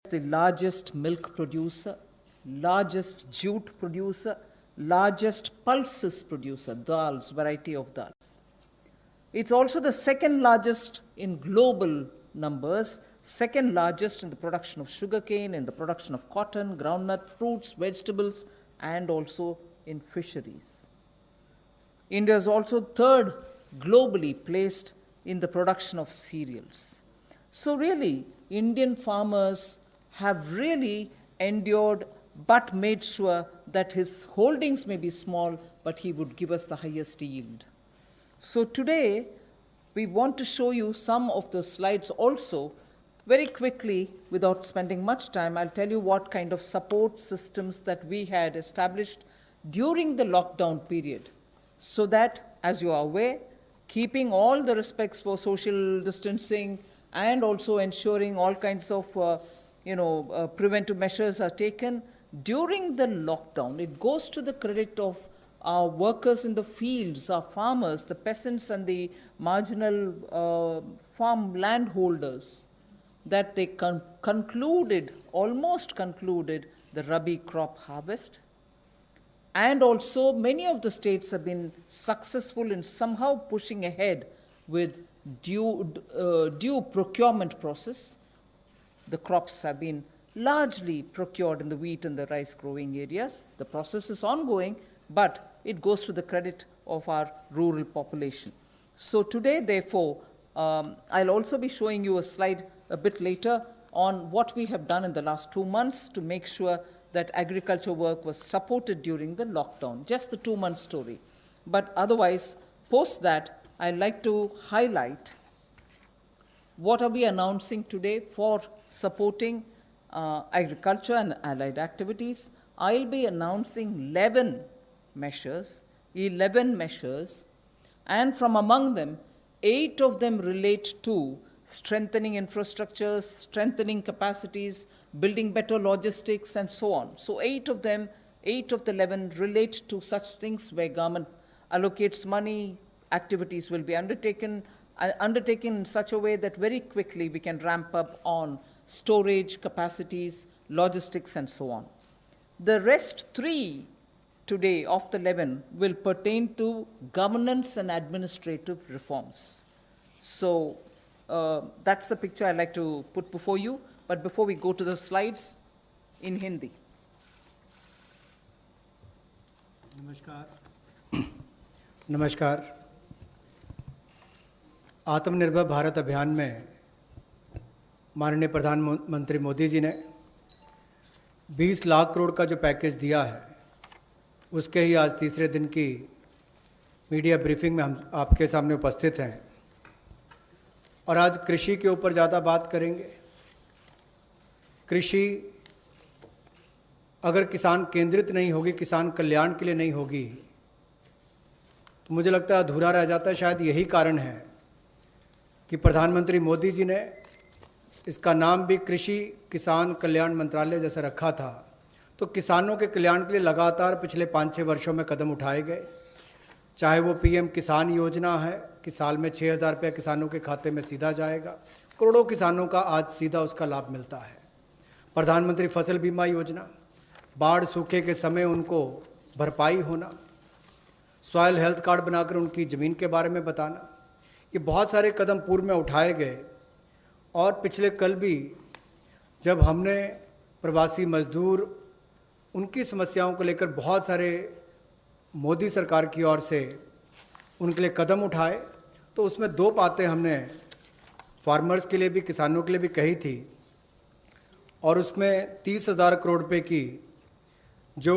the largest milk producer, largest jute producer, largest pulses producer, dals, variety of dals. It's also the second largest in global numbers, second largest in the production of sugarcane, in the production of cotton, groundnut, fruits, vegetables, and also in fisheries. India is also third globally placed in the production of cereals. So really, Indian farmers have really endured but made sure that his holdings may be small, but he would give us the highest yield. So today, we want to show you some of the slides also. Very quickly, without spending much time, I'll tell you what kind of support systems that we had established during the lockdown period, so that, as you are aware, keeping all the respects for social distancing and also ensuring all kinds of preventive measures are taken during the lockdown. It goes to the credit of our workers in the fields, our farmers, the peasants and the marginal farm landholders, that they almost concluded the Rabi crop harvest. And also many of the states have been successful in somehow pushing ahead with due procurement process. The crops have been largely procured in the wheat and the rice growing areas. The process is ongoing, but it goes to the credit of our rural population. So today, therefore, I'll also be showing you a slide a bit later on what we have done in the last 2 months to make sure that agriculture work was supported during the lockdown, just the 2-month story. But otherwise, post that, I'd like to highlight what are we announcing today for supporting agriculture and allied activities. I'll be announcing 11 measures, and from among them, 8 of them relate to strengthening infrastructure, strengthening capacities, building better logistics, and so on. So 8 of the 11 relate to such things where government allocates money, activities will be undertaken in such a way that very quickly we can ramp up on storage, capacities, logistics, and so on. The rest 3 today of the 11 will pertain to governance and administrative reforms. So that's the picture I'd like to put before you. But before we go to the slides, in Hindi. नमस्कार। आत्मनिर्भर भारत अभियान में माननीय प्रधानमंत्री मोदी जी ने 20 लाख करोड़ का जो package दिया है, उसके ही आज तीसरे दिन की मीडिया ब्रीफिंग में हम आपके सामने उपस्थित हैं और आज कृषि के ऊपर ज़्यादा बात करेंगे। कृषि अगर किसान केंद्रित नहीं होगी, किसान कल्याण के लिए नहीं होगी, तो मुझे लगता है अधूरा रह जाता है। शायद यही कारण है कि प्रधानमंत्री मोदी जी ने इसका नाम भी कृषि किसान कल्याण मंत्रालय जैसा रखा था। तो किसानों के कल्याण के लिए लगातार पिछले 5-6 वर्षों में कदम उठाए गए, चाहे वो पीएम किसान योजना है कि साल में 6,000 रुपये किसानों के खाते में सीधा जाएगा, करोड़ों किसानों का आज सीधा उसका लाभ मिलता है। प्रधानमंत्री फसल बीमा योजना, बाढ़ सूखे के समय उनको भरपाई होना, सॉइल हेल्थ कार्ड बनाकर उनकी ज़मीन के बारे में बताना, ये बहुत सारे कदम पूर्व में उठाए गए। और पिछले कल भी जब हमने प्रवासी मजदूर, उनकी समस्याओं को लेकर बहुत सारे मोदी सरकार की ओर से उनके लिए कदम उठाए, तो उसमें 2 बातें हमने फार्मर्स के लिए भी, किसानों के लिए भी कही थी। और उसमें 30,000 करोड़ रुपए की जो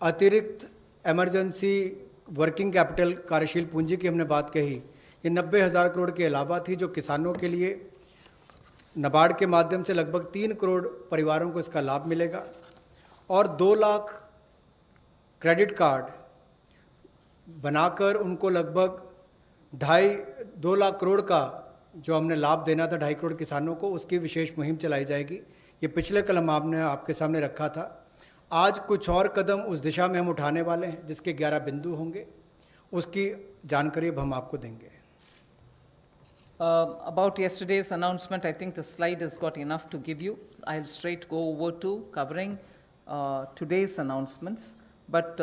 अतिरिक्त इमरजेंसी वर्किंग कैपिटल कार्यशील पूंजी की हमने बात कही, ये 90,000 करोड़ के अलावा थी, जो किसानों के लिए नाबार्ड के माध्यम से लगभग 3 करोड़ परिवारों को इसका लाभ मिलेगा। और 2 लाख क्रेडिट कार्ड बनाकर उनको लगभग 2 लाख करोड़ का जो हमने लाभ देना था 2.5 करोड़ किसानों को, उसकी विशेष मुहिम चलाई जाएगी। ये पिछले कल हमने आपके सामने रखा था। आज कुछ और कदम उस दिशा में हम उठाने वाले हैं, जिसके 11 बिंदु होंगे, उसकी जानकारी अब हम आपको देंगे। About yesterday's announcement, I think the slide has got enough to give you. I'll straight go over to covering today's announcements, but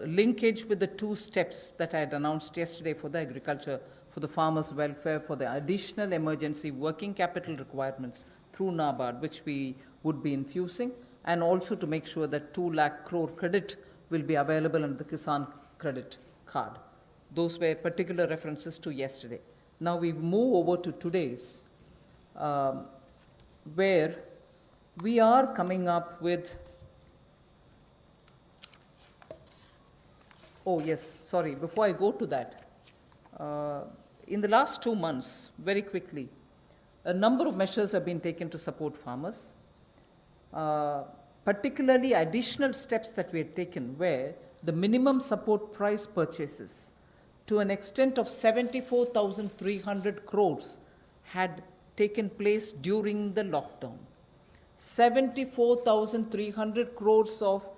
linkage with the two steps that I had announced yesterday for the agriculture, for the farmers' welfare, for the additional emergency working capital requirements through NABARD, which we would be infusing, and also to make sure that 2 lakh crore credit will be available under the Kisan credit card. Those were particular references to yesterday. Now we move over to today's, where we are coming up with, oh yes, sorry, before I go to that, in the last 2 months, very quickly, a number of measures have been taken to support farmers, particularly additional steps that we had taken where the minimum support price purchases to an extent of 74,300 crores had taken place during the lockdown. 74,300 crores of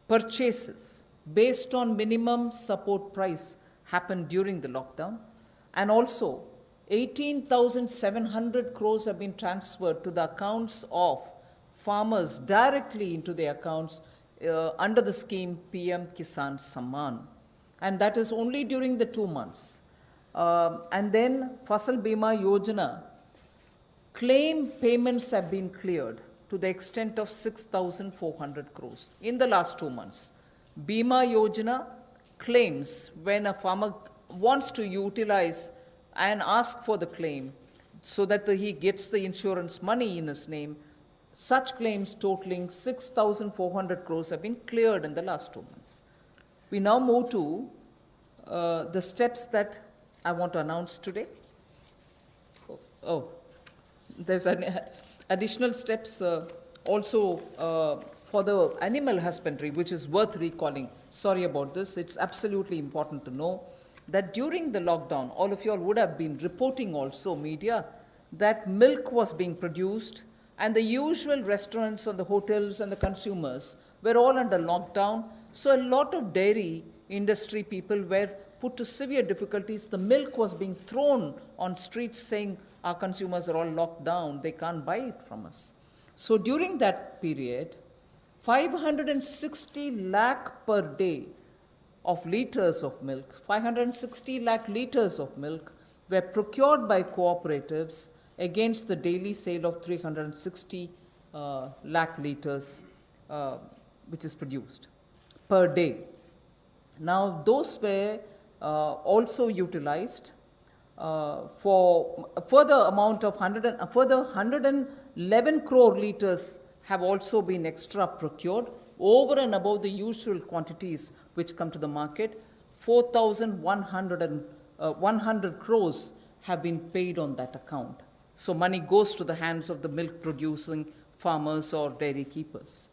purchases based on minimum support price happened during the lockdown, and also 18,700 crores have been transferred to the accounts of farmers directly into their accounts under the scheme PM Kisan Samman. And that is only during the 2 months. And then Fasal Bima Yojana, claim payments have been cleared to the extent of 6,400 crores in the last 2 months. Bima Yojana claims, when a farmer wants to utilize and ask for the claim so that he gets the insurance money in his name, such claims totaling 6,400 crores have been cleared in the last 2 months. We now move to the steps that I want to announce today. There's additional steps also for the animal husbandry, which is worth recalling. Sorry about this. It's absolutely important to know that during the lockdown, all of you all would have been reporting also, media, that milk was being produced and the usual restaurants and the hotels and the consumers were all under lockdown. So a lot of dairy industry people were put to severe difficulties. The milk was being thrown on streets saying our consumers are all locked down, they can't buy it from us. So during that period, 560 lakh per day of liters of milk, 560 lakh liters of milk were procured by cooperatives against the daily sale of 360 lakh liters which is produced per day. Now those were also utilized for a further amount of 111 crore liters have also been extra procured over and above the usual quantities which come to the market. 4,100 crores have been paid on that account. So money goes to the hands of the milk producing farmers or dairy keepers.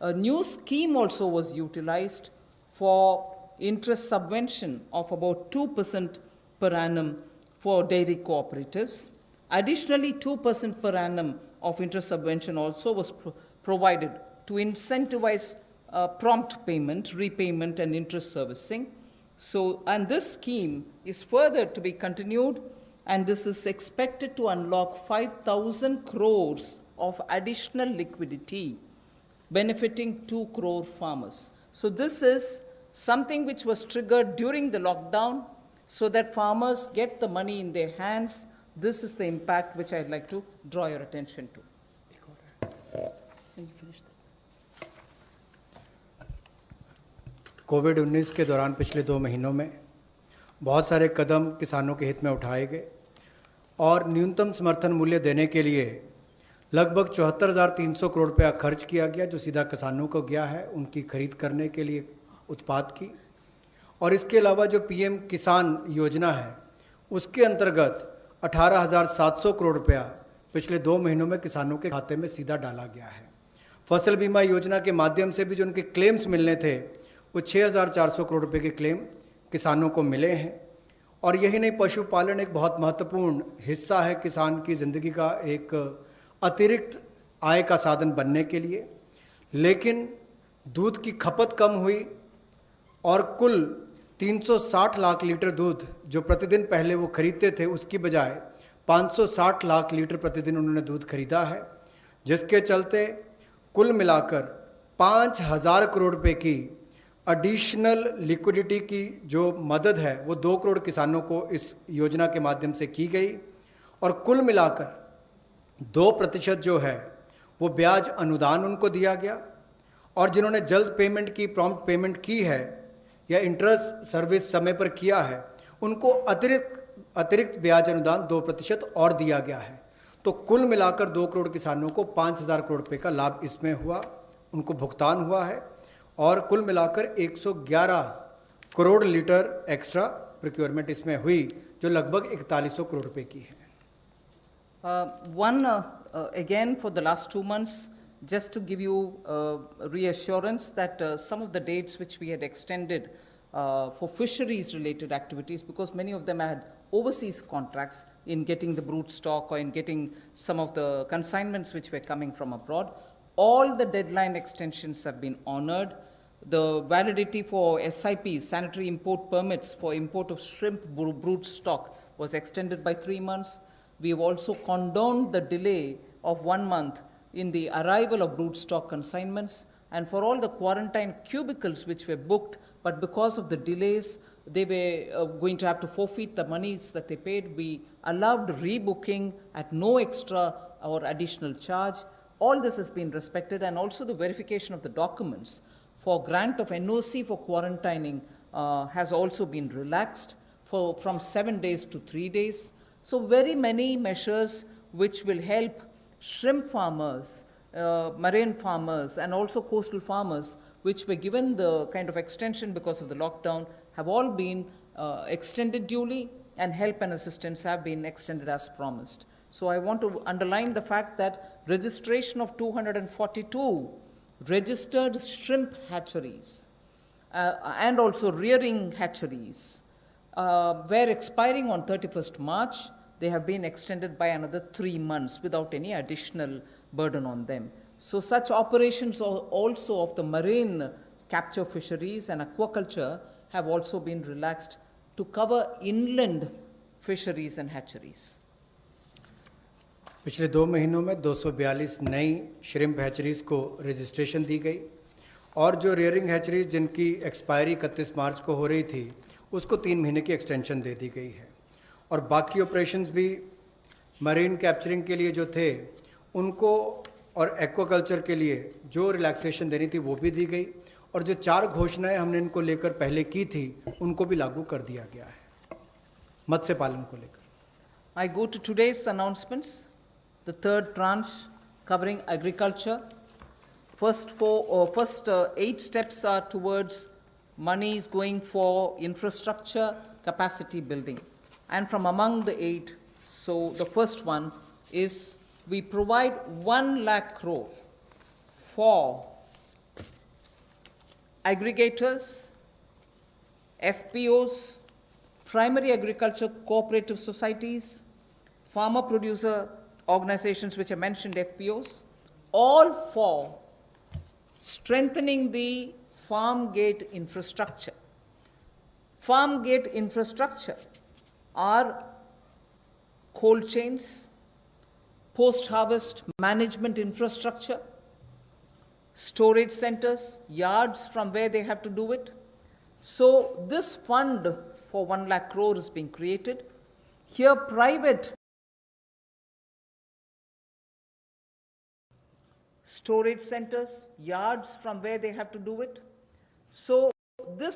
A new scheme also was utilized for interest subvention of about 2% per annum for dairy cooperatives. Additionally, 2% per annum of interest subvention also was provided to incentivize prompt payment, repayment, and interest servicing. So, and this scheme is further to be continued, and this is expected to unlock 5,000 crores of additional liquidity, benefiting 2 crore farmers. So this is something which was triggered during the lockdown so that farmers get the money in their hands. This is the impact which I'd like to draw your attention to. Can you finish that? कोविड-19 के दौरान पिछले 2 महीनों में बहुत सारे कदम किसानों के हित में उठाए गए और न्यूनतम समर्थन मूल्य देने के लिए लगभग 74,300 करोड़ रुपया खर्च किया गया, जो सीधा किसानों को गया है उनकी खरीद करने के लिए उत्पाद की। और इसके अलावा जो पीएम किसान योजना है उसके अंतर्गत 18,700 करोड़ रुपया पिछले 2 महीनों में किसानों के खाते में सीधा डाला गया है। फसल बीमा योजना के माध्यम से भी जो उनके क्लेम्स मिलने थे वो 6,400 करोड़ रुपए के क्लेम किसानों को मिले हैं। और यही नहीं, पशुपालन एक बहुत महत्वपूर्ण हिस्सा है किसान की ज़िंदगी का, एक अतिरिक्त आय का साधन बनने के लिए। लेकिन दूध की खपत कम हुई और कुल 360 लाख लीटर दूध जो प्रतिदिन पहले वो खरीदते थे उसकी बजाय 560 लाख लीटर प्रतिदिन उन्होंने दूध खरीदा है, जिसके चलते कुल मिलाकर 5,000 करोड़ रुपए की एडिशनल लिक्विडिटी की जो मदद है वो 2 करोड़ किसानों को इस योजना के माध्यम से की गई और कुल मिलाकर 2% जो है वो ब्याज अनुदान उनको दिया गया और जिन्होंने जल्द पेमेंट की, प्रॉम्प्ट पेमेंट की है या इंटरेस्ट सर्विस समय पर किया है, उनको अतिरिक्त ब्याज अनुदान 2% और दिया गया है। तो कुल मिलाकर 2 करोड़ किसानों को 5,000 करोड़ रुपए का लाभ इसमें हुआ, उनको भुगतान हुआ है और कुल मिलाकर 111 करोड़ लीटर एक्स्ट्रा प्रोक्योरमेंट इसमें हुई जो लगभग 4100 करोड़ रुपए की है। Again, for the last 2 months, just to give you reassurance that some of the dates which we had extended for fisheries related activities, because many of them had overseas contracts in getting the brood stock or in getting some of the consignments which were coming from abroad, all the deadline extensions have been honored. The validity for SIPs, sanitary import permits for import of shrimp brood stock, was extended by 3 months. We have also condoned the delay of 1 month in the arrival of brood stock consignments, and for all the quarantine cubicles which were booked, but because of the delays, they were going to have to forfeit the monies that they paid. We allowed rebooking at no extra or additional charge. All this has been respected, and also the verification of the documents for grant of NOC for quarantining has also been relaxed from 7 days to 3 days. So very many measures which will help shrimp farmers, marine farmers, and also coastal farmers, which were given the kind of extension because of the lockdown, have all been extended duly, and help and assistance have been extended as promised. So I want to underline the fact that registration of 242 registered shrimp hatcheries and also rearing hatcheries were expiring on 31st March. They have been extended by another 3 months without any additional burden on them. So such operations also of the marine capture fisheries and aquaculture have also been relaxed to cover inland fisheries and hatcheries. पिछले 2 महीनों में 242 नई shrimp hatcheries को registration दी गई और जो rearing hatcheries जिनकी expiry 31 मार्च को हो रही थी उसको 3 महीने की एक्सटेंशन दे दी गई है और बाकी ऑपरेशंस भी मरीन कैप्चरिंग के लिए जो थे उनको और एक्वाकल्चर के लिए जो रिलैक्सेशन देनी थी वो भी दी गई और जो 4 घोषणाएं हमने इनको लेकर पहले की थी उनको भी लागू कर दिया गया है मत्स्य पालन को लेकर। I go to today's announcements. The third tranche covering agriculture. First 8 steps are towards monies going for infrastructure capacity building. And from among the 8, so the first one is we provide 1 lakh crore for aggregators, FPOs, primary agriculture cooperative societies, farmer producer organizations which I mentioned, FPOs, all for strengthening the farm gate infrastructure. Farm gate infrastructure are cold chains, post-harvest management infrastructure, storage centers, yards from where they have to do it. So this fund for 1 lakh crore is being created. Here private storage centers, yards from where they have to do it. So this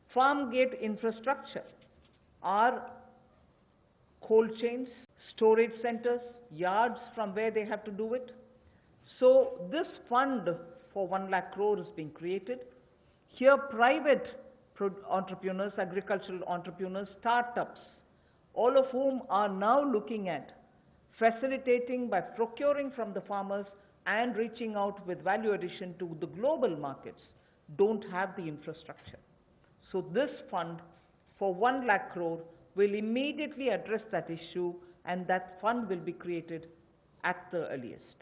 farm gate infrastructure are cold chains, storage centers, yards from where they have to do it. So this fund for 1 lakh crore is being created. Here private entrepreneurs, agricultural entrepreneurs, startups, all of whom are now looking at facilitating by procuring from the farmers and reaching out with value addition to the global markets, don't have the infrastructure. So this fund for 1 lakh crore will immediately address that issue, and that fund will be created at the earliest.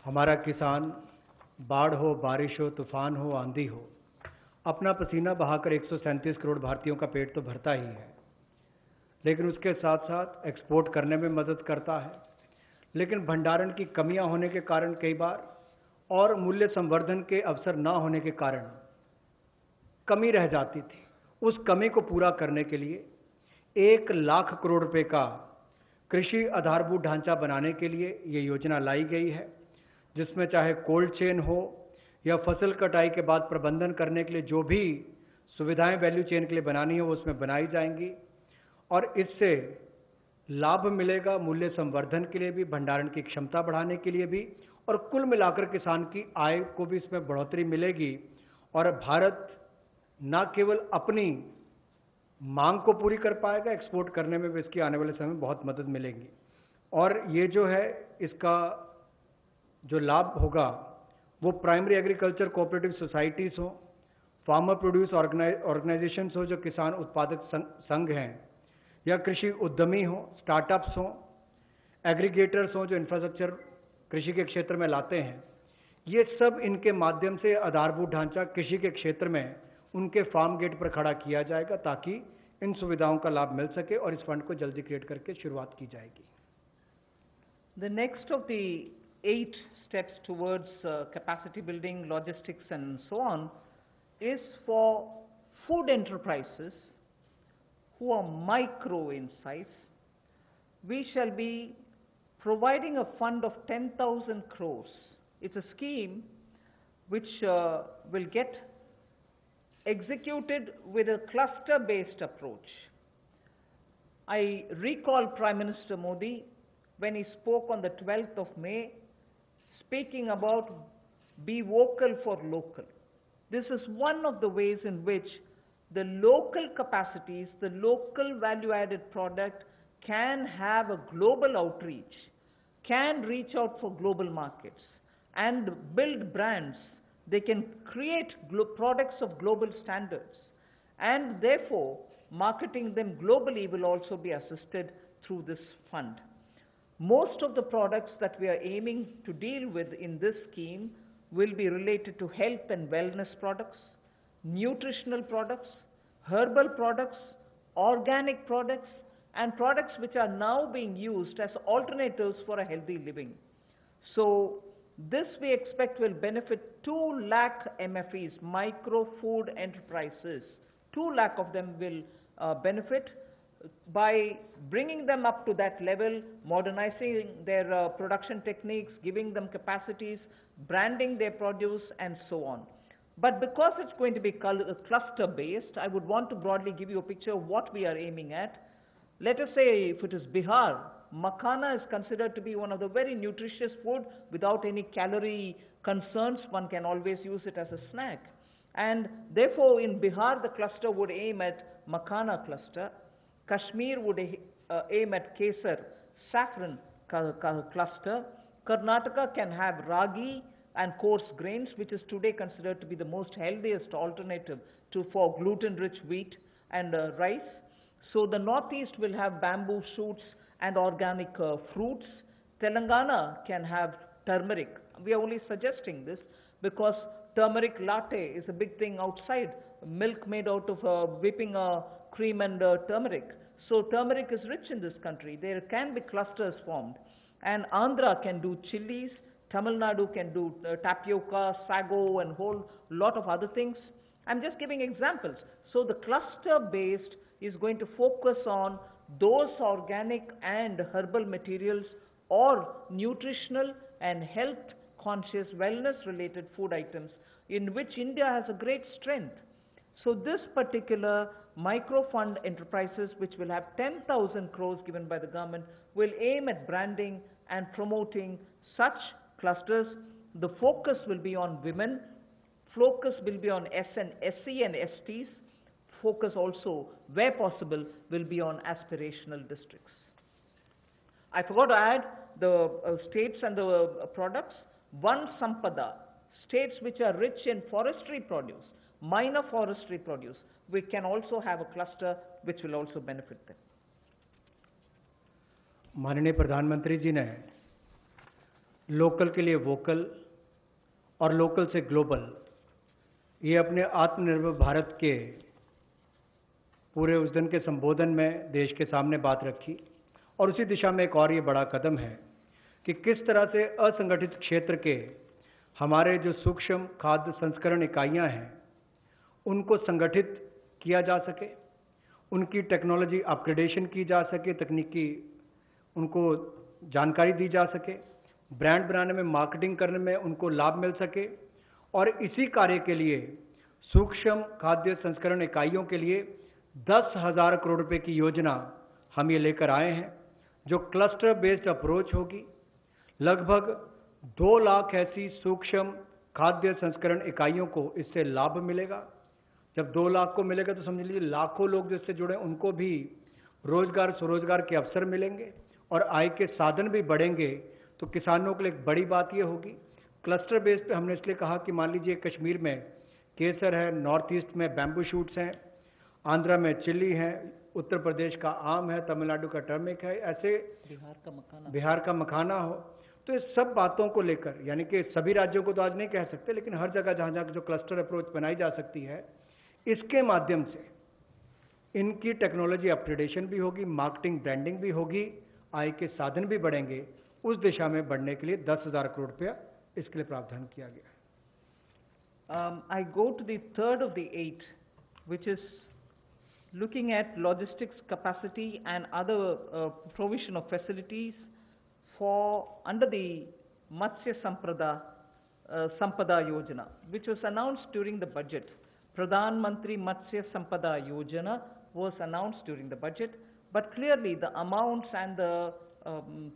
हमारा किसान बाढ़ हो, बारिश हो, तूफान हो, आंधी हो, अपना पसीना बहाकर 137 करोड़ भारतीयों का पेट तो भरता ही है, लेकिन उसके साथ साथ एक्सपोर्ट करने में मदद करता है। लेकिन भंडारण की कमियां होने के कारण कई बार और मूल्य संवर्धन के अवसर न होने के कारण कमी रह जाती थी। उस कमी को पूरा करने के लिए 1,00,000 करोड़ रुपए का कृषि आधारभूत ढांचा बनाने के लिए ये योजना लाई गई है, जिसमें चाहे कोल्ड चेन हो या फसल कटाई के बाद प्रबंधन करने के लिए जो भी सुविधाएं वैल्यू चेन के लिए बनानी हो वो उसमें बनाई जाएंगी और इससे लाभ मिलेगा मूल्य संवर्धन के लिए भी, भंडारण की क्षमता बढ़ाने के लिए भी, और कुल मिलाकर किसान की आय को भी इसमें बढ़ोतरी मिलेगी और भारत न केवल अपनी मांग को पूरी कर पाएगा, एक्सपोर्ट करने में भी इसकी आने वाले समय में बहुत मदद मिलेगी। और ये जो है इसका जो लाभ होगा वो प्राइमरी एग्रीकल्चर कोऑपरेटिव सोसाइटीज़ हो, फार्मर प्रोड्यूस ऑर्गेनाइजेशंस हो जो किसान उत्पादक संघ हैं, या कृषि उद्यमी हो, स्टार्टअप्स हो, एग्रीगेटर्स हो जो इंफ्रास्ट्रक्चर कृषि के क्षेत्र में लाते हैं, ये सब इनके माध्यम से आधारभूत ढांचा कृषि के क्षेत्र में उनके फार्म गेट पर खड़ा किया जाएगा ताकि इन सुविधाओं का लाभ मिल सके और इस फंड को जल्दी क्रिएट करके शुरुआत की जाएगी। The next of the 8 steps towards capacity building, logistics and so on is for food enterprises who are micro in size. We shall be providing a fund of 10,000 crores. It's a scheme which will get executed with a cluster-based approach. I recall Prime Minister Modi when he spoke on the 12th of May, speaking about be vocal for local. This is one of the ways in which the local capacities, the local value-added product can have a global outreach, can reach out for global markets and build brands. They can create products of global standards, and therefore marketing them globally will also be assisted through this fund. Most of the products that we are aiming to deal with in this scheme will be related to health and wellness products, nutritional products, herbal products, organic products, and products which are now being used as alternatives for a healthy living. So this we expect will benefit 2 lakh MFEs, micro food enterprises. 2 lakh of them will benefit by bringing them up to that level, modernizing their production techniques, giving them capacities, branding their produce and so on. But because it's going to be cluster based, I would want to broadly give you a picture of what we are aiming at. Let us say if it is Bihar, makhana is considered to be one of the very nutritious food without any calorie concerns. One can always use it as a snack. And therefore in Bihar the cluster would aim at makhana cluster. Kashmir would aim at kesar, saffron cluster. Karnataka can have ragi and coarse grains, which is today considered to be the most healthiest alternative for gluten-rich wheat and rice. So the northeast will have bamboo shoots and organic fruits. Telangana can have turmeric. We are only suggesting this because turmeric latte is a big thing outside. Milk made out of whipping cream and turmeric. So turmeric is rich in this country. There can be clusters formed. And Andhra can do chilies. Tamil Nadu can do tapioca, sago and whole lot of other things. I'm just giving examples. So the cluster based is going to focus on those organic and herbal materials or nutritional and health conscious wellness related food items in which India has a great strength. So this particular micro-fund enterprises, which will have 10,000 crores given by the government, will aim at branding and promoting such clusters. The focus will be on women, focus will be on SC and STs, focus also, where possible, will be on aspirational districts. I forgot to add the states and the products. One Sampada, states which are rich in forestry produce, minor forestry produce, we can also have a cluster which will also benefit them. माननीय प्रधानमंत्री जी ने local के लिए vocal और local से global, ये अपने आत्मनिर्भर भारत के पूरे उस दिन के संबोधन में देश के सामने बात रखी। और उसी दिशा में एक और ये बड़ा कदम है कि किस तरह से असंगठित क्षेत्र के हमारे जो सूक्ष्म खाद्य संस्करण इकाइयां हैं उनको संगठित किया जा सके, उनकी टेक्नोलॉजी अपग्रेडेशन की जा सके, तकनीकी उनको जानकारी दी जा सके, ब्रांड बनाने में, मार्केटिंग करने में उनको लाभ मिल सके। और इसी कार्य के लिए सूक्ष्म खाद्य संस्करण इकाइयों के लिए 10,000 करोड़ रुपए की योजना हम ये लेकर आए हैं, जो क्लस्टर बेस्ड अप्रोच होगी। लगभग 2 लाख ऐसी सूक्ष्म खाद्य संस्करण इकाइयों को इससे लाभ मिलेगा। जब 2 लाख को मिलेगा तो समझ लीजिए लाखों लोग जिससे जुड़े उनको भी रोजगार स्वरोजगार के अवसर मिलेंगे और आय के साधन भी बढ़ेंगे। तो किसानों के लिए एक बड़ी बात ये होगी। क्लस्टर बेस पे हमने इसलिए कहा कि मान लीजिए कश्मीर में केसर है, नॉर्थ ईस्ट में बैम्बू शूट्स हैं, आंध्रा में चिल्ली है, उत्तर प्रदेश का आम है, तमिलनाडु का टर्मिक है, ऐसे बिहार का मखाना हो। तो इस सब बातों को लेकर, यानी कि सभी राज्यों को तो आज नहीं कह सकते, लेकिन हर जगह जहाँ जहाँ जो क्लस्टर अप्रोच बनाई जा सकती है, इसके माध्यम से इनकी टेक्नोलॉजी अपग्रेडेशन भी होगी, मार्केटिंग ब्रांडिंग भी होगी, आय के साधन भी बढ़ेंगे। उस दिशा में बढ़ने के लिए 10,000 करोड़ रुपया इसके लिए प्रावधान किया गया है। I go to the third of the 8, which is looking at logistics capacity and other provision of facilities for under the Matsya Sampada Yojana, which was announced during the budget. Pradhan Mantri Matsya Sampada Yojana was announced during the budget, but clearly the amounts and the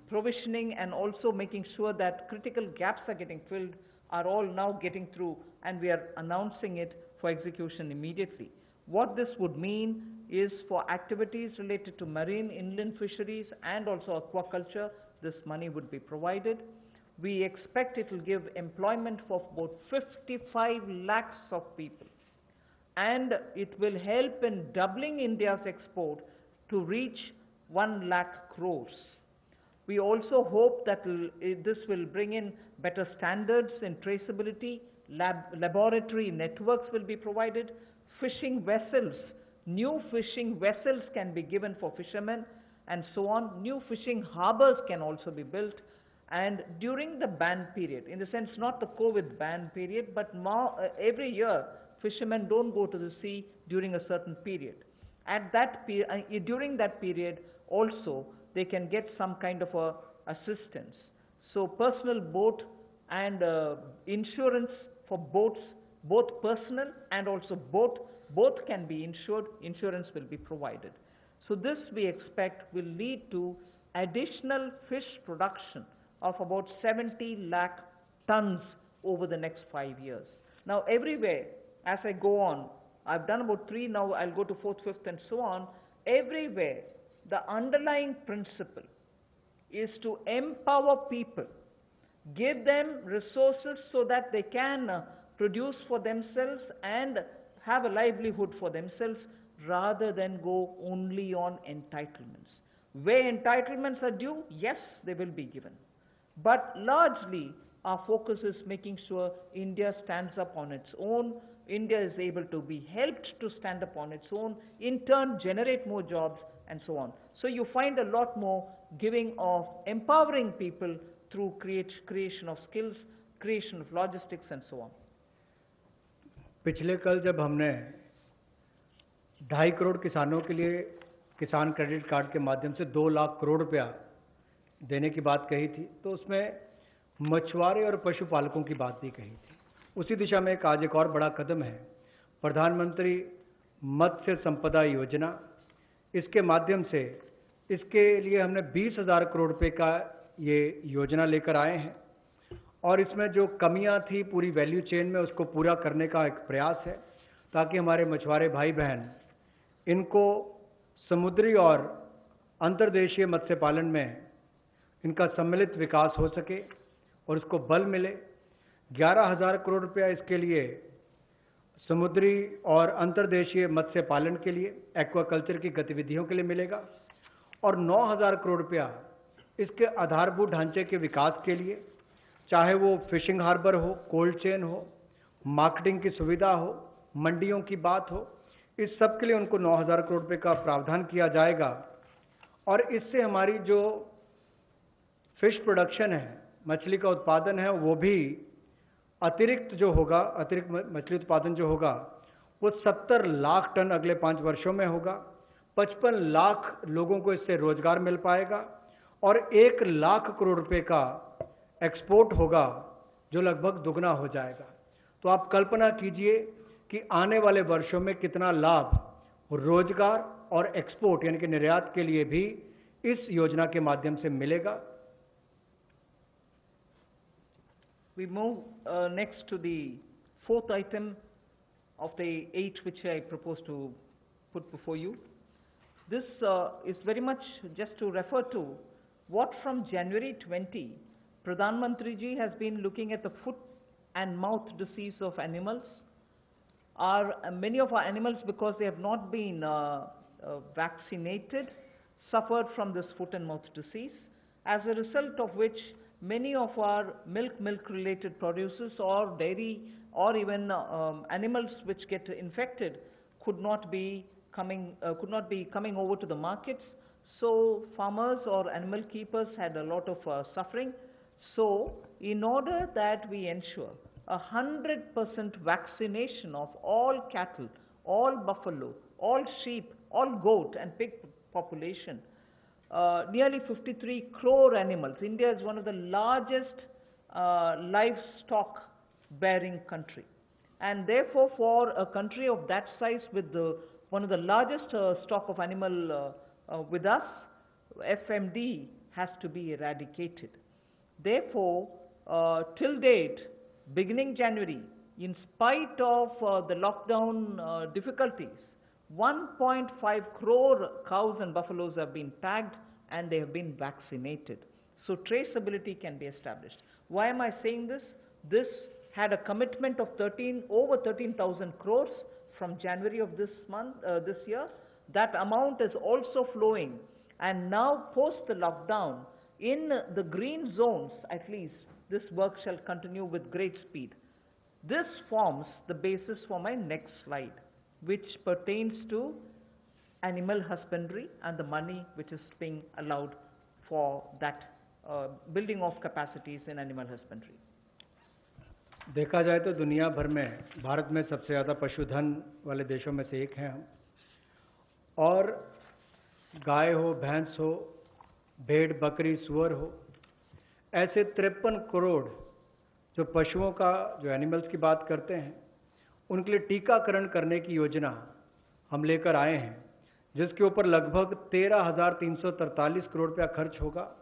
provisioning and also making sure that critical gaps are getting filled are all now getting through, and we are announcing it for execution immediately. What this would mean is for activities related to marine inland fisheries and also aquaculture, this money would be provided. We expect it will give employment for about 55 lakhs of people, and it will help in doubling India's export to reach 1 lakh crores. We also hope that this will bring in better standards in traceability, laboratory networks will be provided, fishing vessels, new fishing vessels can be given for fishermen and so on. New fishing harbors can also be built, and during the ban period, in the sense not the COVID ban period, but now, every year fishermen don't go to the sea during a certain period. At that during that period also they can get some kind of a assistance. So personal boat and insurance for boats, both personal and also both can be insured, insurance will be provided. So this we expect will lead to additional fish production of about 70 lakh tons over the next 5 years. Now everywhere, as I go on, I've done about 3, now I'll go to 4th, 5th and so on. Everywhere, the underlying principle is to empower people, give them resources so that they can produce for themselves and have a livelihood for themselves, rather than go only on entitlements. Where entitlements are due, yes, they will be given. But largely, our focus is making sure India stands up on its own, India is able to be helped to stand up on its own, in turn generate more jobs and so on. So you find a lot more giving of empowering people through creation of skills, creation of logistics and so on. पिछले कल जब हमने 2.5 करोड़ किसानों के लिए किसान credit card के माध्यम से 2 लाख करोड़ रुपया देने की बात कही थी, तो उसमें मछुआरे और पशुपालकों की बात भी कही थी। उसी दिशा में आज एक और बड़ा कदम है, प्रधानमंत्री मत्स्य संपदा योजना। इसके माध्यम से इसके लिए हमने 20,000 करोड़ रुपए का ये योजना लेकर आए हैं, और इसमें जो कमियां थी पूरी वैल्यू चेन में उसको पूरा करने का एक प्रयास है, ताकि हमारे मछुआरे भाई बहन इनको समुद्री और अंतर्देशीय मत्स्य पालन में इनका सम्मिलित विकास हो सके और उसको बल मिले। 11,000 करोड़ रुपया इसके लिए समुद्री और अंतर्देशीय मत्स्य पालन के लिए, एक्वाकल्चर की गतिविधियों के लिए मिलेगा, और 9,000 करोड़ रुपया इसके आधारभूत ढांचे के विकास के लिए, चाहे वो फिशिंग हार्बर हो, कोल्ड चेन हो, मार्केटिंग की सुविधा हो, मंडियों की बात हो, इस सब के लिए उनको 9,000 करोड़ रुपए का प्रावधान किया जाएगा। और इससे हमारी जो फिश प्रोडक्शन है, मछली का उत्पादन है, वो भी अतिरिक्त मछली उत्पादन जो होगा वो 70 लाख टन अगले 5 वर्षों में होगा। 55 लाख लोगों को इससे रोजगार मिल पाएगा और 1 लाख करोड़ रुपए का एक्सपोर्ट होगा, जो लगभग दुगना हो जाएगा। तो आप कल्पना कीजिए कि आने वाले वर्षों में कितना लाभ रोजगार और एक्सपोर्ट यानी कि निर्यात के लिए भी इस योजना के माध्यम से मिलेगा। We move next to the fourth item of the 8 which I propose to put before you. This is very much just to refer to what from January 20, Pradhan Mantri ji has been looking at the foot and mouth disease of animals. Many of our animals, because they have not been vaccinated, suffered from this foot and mouth disease, as a result of which many of our milk related producers or dairy or even animals which get infected could not be coming over to the markets. So farmers or animal keepers had a lot of suffering. So in order that we ensure 100% vaccination of all cattle, all buffalo, all sheep, all goat and pig population, nearly 53 crore animals. India is one of the largest livestock bearing country, and therefore for a country of that size with one of the largest stock of animal with us, FMD has to be eradicated. Therefore, till date, beginning January, in spite of the lockdown difficulties, 1.5 crore cows and buffaloes have been tagged and they have been vaccinated. So traceability can be established. Why am I saying this? This had a commitment of over 13,000 crores from January of this year. That amount is also flowing, and now post the lockdown, in the green zones at least, this work shall continue with great speed. This forms the basis for my next slide, which pertains to animal husbandry and the money which is being allowed for that building of capacities in animal husbandry. देखा जाए तो दुनिया भर में भारत में सबसे ज़्यादा पशुधन वाले देशों में से एक हैं हम, और गाय हो, भैंस हो, भेड़, बकरी, सुअर हो, ऐसे 53 करोड़ जो पशुओं का, जो एनिमल्स की बात करते हैं, उनके लिए टीकाकरण करने की योजना हम लेकर आए हैं, जिसके ऊपर लगभग 13,343 करोड़ रुपया खर्च होगा।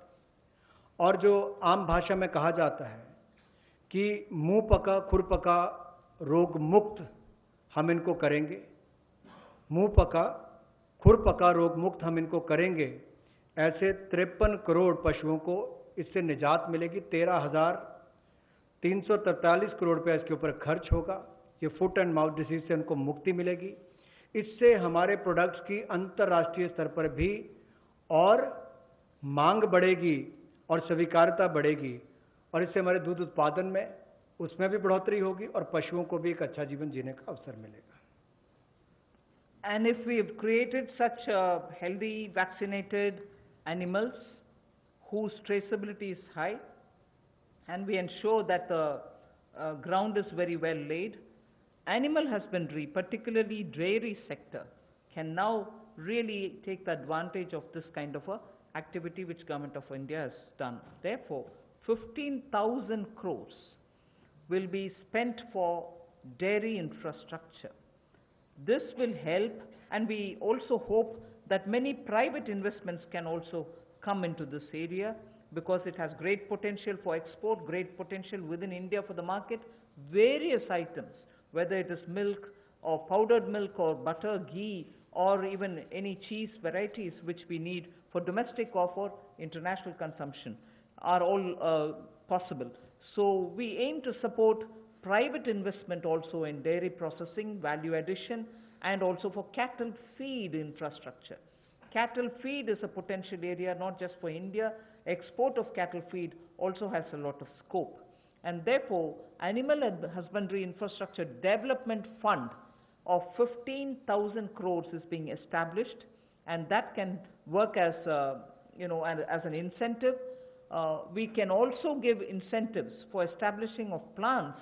और जो आम भाषा में कहा जाता है कि मुंह पका खुर पका रोग मुक्त हम इनको करेंगे, मुंह पका खुर पका रोग मुक्त हम इनको करेंगे, ऐसे 53 करोड़ पशुओं को इससे निजात मिलेगी। 13,343 करोड़ रुपया इसके ऊपर खर्च होगा। ये फुट एंड माउथ डिसीज से उनको मुक्ति मिलेगी। इससे हमारे प्रोडक्ट्स की अंतर्राष्ट्रीय स्तर पर भी और मांग बढ़ेगी और स्वीकार्यता बढ़ेगी, और इससे हमारे दूध उत्पादन में उसमें भी बढ़ोतरी होगी और पशुओं को भी एक अच्छा जीवन जीने का अवसर मिलेगा। And if we have created such healthy vaccinated animals whose traceability is high, and we ensure that the ground is very well laid, animal husbandry, particularly dairy sector, can now really take the advantage of this kind of a activity which Government of India has done. Therefore, 15,000 crores will be spent for dairy infrastructure. This will help, and we also hope that many private investments can also come into this area, because it has great potential for export, great potential within India for the market. Various items, whether it is milk or powdered milk or butter, ghee, or even any cheese varieties which we need for domestic or for international consumption, are all possible. So we aim to support private investment also in dairy processing, value addition, and also for cattle feed infrastructure. Cattle feed is a potential area not just for India. Export of cattle feed also has a lot of scope. and therefore Animal Husbandry Infrastructure Development Fund of 15,000 crores is being established, and that can work as as an incentive. We can also give incentives for establishing of plants,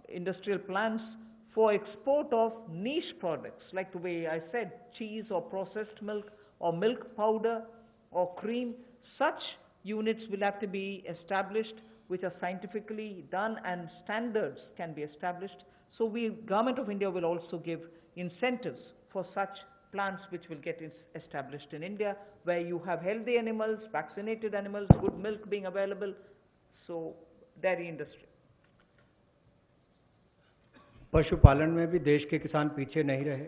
industrial plants for export of niche products, like the way I said, cheese or processed milk or milk powder or cream. Such units will have to be established which are scientifically done, and standards can be established. So Government of India will also give incentives for such plants which will get established in India, where you have healthy animals, vaccinated animals, good milk being available. So dairy industry. पशुपालन में भी देश के किसान पीछे नहीं रहे,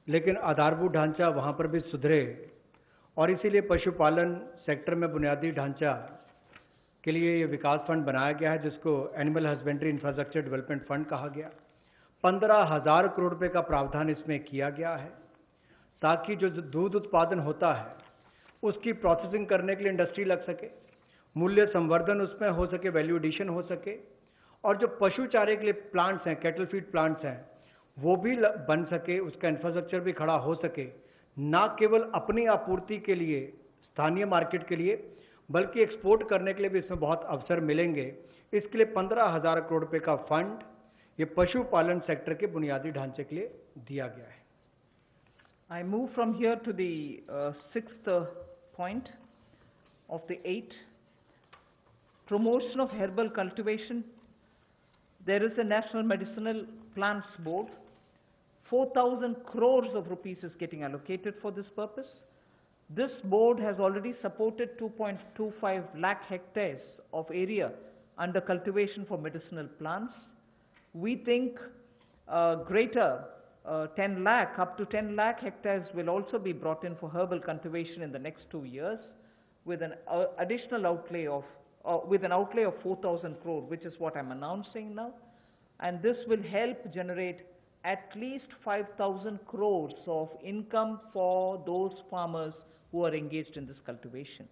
लेकिन आधारभूत ढांचा वहां पर भी सुधरे, और इसीलिए पशुपालन सेक्टर में बुनियादी ढांचा के लिए ये विकास फंड बनाया गया है, जिसको animal husbandry infrastructure development fund कहा गया। 15,000 करोड़ रुपए का प्रावधान इसमें किया गया है, ताकि जो दूध उत्पादन होता है उसकी प्रोसेसिंग करने के लिए इंडस्ट्री लग सके, मूल्य संवर्धन उसमें हो सके, वैल्यू एडिशन हो सके, और जो पशु चारे के लिए प्लांट्स हैं, कैटल फीड प्लांट्स हैं, वो भी बन सके, उसका इंफ्रास्ट्रक्चर भी खड़ा हो सके, ना केवल अपनी आपूर्ति के लिए, स्थानीय मार्केट के लिए, बल्कि एक्सपोर्ट करने के लिए भी इसमें बहुत अवसर मिलेंगे। इसके लिए 15,000 करोड़ रुपए का फंड ये पशुपालन सेक्टर के बुनियादी ढांचे के लिए दिया गया है। I move from here to the sixth point of the 8. Promotion of herbal cultivation. There is a National Medicinal Plants Board. 4,000 crores of rupees is getting allocated for this purpose. This board has already supported 2.25 lakh hectares of area under cultivation for medicinal plants. We think greater 10 lakh, up to 10 lakh hectares will also be brought in for herbal cultivation in the next 2 years, with an additional outlay of, with an outlay of 4,000 crore, which is what I'm announcing now. And this will help generate at least 5,000 crores of income for those farmers who are engaged in this cultivation.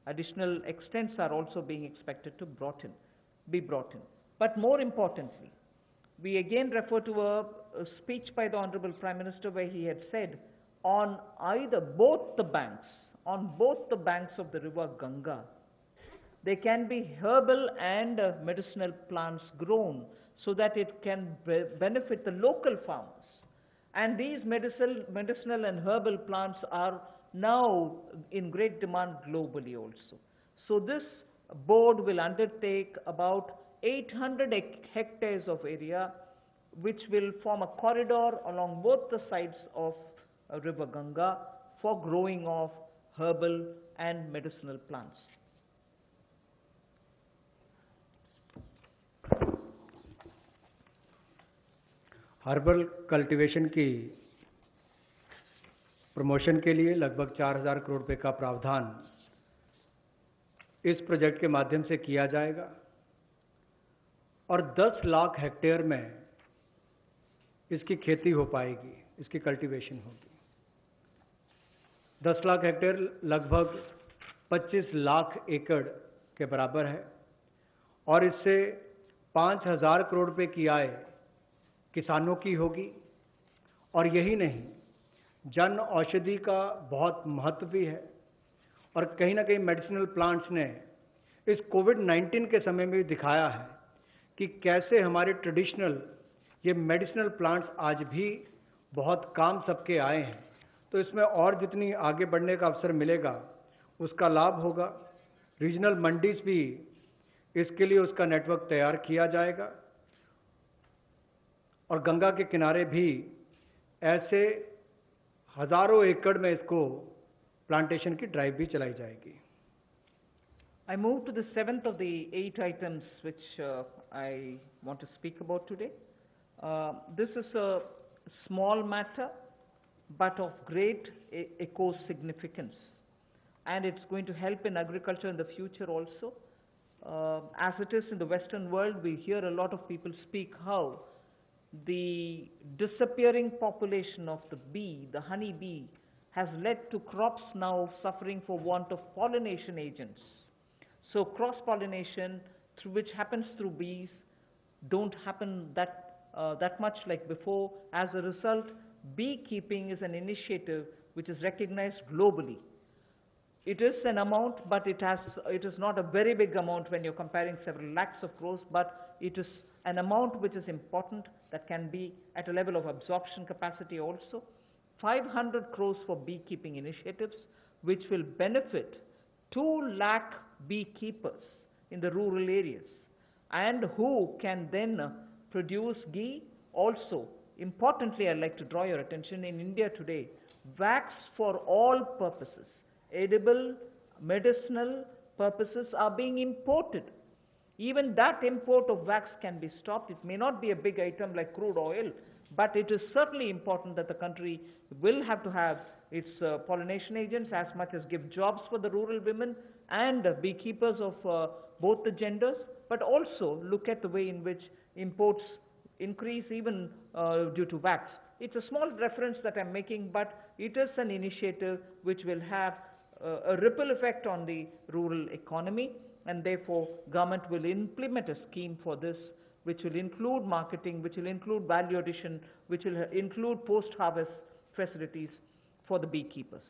Additional extents are also being expected to be brought in. But more importantly, we again refer to a speech by the Honorable Prime Minister, where he had said, on both the banks of the river Ganga, there can be herbal and medicinal plants grown, so that it can benefit the local farmers. And these medicinal and herbal plants are now in great demand globally also. So this board will undertake about 800 hectares of area, which will form a corridor along both the sides of river Ganga for growing of herbal and medicinal plants. Herbal cultivation की promotion के लिए लगभग 4,000 करोड़ रुपए का प्रावधान इस project के माध्यम से किया जाएगा, और 10 लाख हेक्टेयर में इसकी खेती हो पाएगी, इसकी कल्टीवेशन होगी। 10 लाख हेक्टेयर लगभग 25 लाख एकड़ के बराबर है, और इससे 5,000 करोड़ रुपए की आय किसानों की होगी। और यही नहीं, जन औषधि का बहुत महत्व भी है, और कहीं ना कहीं मेडिसिनल प्लांट्स ने इस कोविड-19 के समय में भी दिखाया है कि कैसे हमारे ट्रेडिशनल ये मेडिसिनल प्लांट्स आज भी बहुत काम सबके आए हैं। तो इसमें और जितनी आगे बढ़ने का अवसर मिलेगा उसका लाभ होगा। रीजनल मंडीज भी इसके लिए उसका नेटवर्क तैयार किया जाएगा, और गंगा के किनारे भी ऐसे हजारों एकड़ में इसको प्लांटेशन की ड्राइव भी चलाई जाएगी। I move to the 7th of the 8 items which I want to speak about today. This is a small matter, but of great eco-significance, and it's going to help in agriculture in the future also. As it is in the Western world, we hear a lot of people speak how the disappearing population of the bee, the honey bee, has led to crops now suffering for want of pollination agents. So cross-pollination which happens through bees don't happen that much like before. As a result, beekeeping is an initiative which is recognized globally. It is an amount, but it is not a very big amount when you're comparing several lakhs of crores, but it is an amount which is important, that can be at a level of absorption capacity also. 500 crores for beekeeping initiatives, which will benefit 2 lakh beekeepers in the rural areas, and who can then produce ghee. Also, importantly, I'd like to draw your attention, in India today, wax for all purposes, edible, medicinal purposes, are being imported. Even that import of wax can be stopped. It may not be a big item like crude oil, but it is certainly important that the country will have to have its pollination agents, as much as give jobs for the rural women and beekeepers of both the genders, but also look at the way in which imports increase even due to wax. It's a small reference that I'm making, but it is an initiative which will have a ripple effect on the rural economy, and therefore government will implement a scheme for this, which will include marketing, which will include value addition, which will include post-harvest facilities for the beekeepers.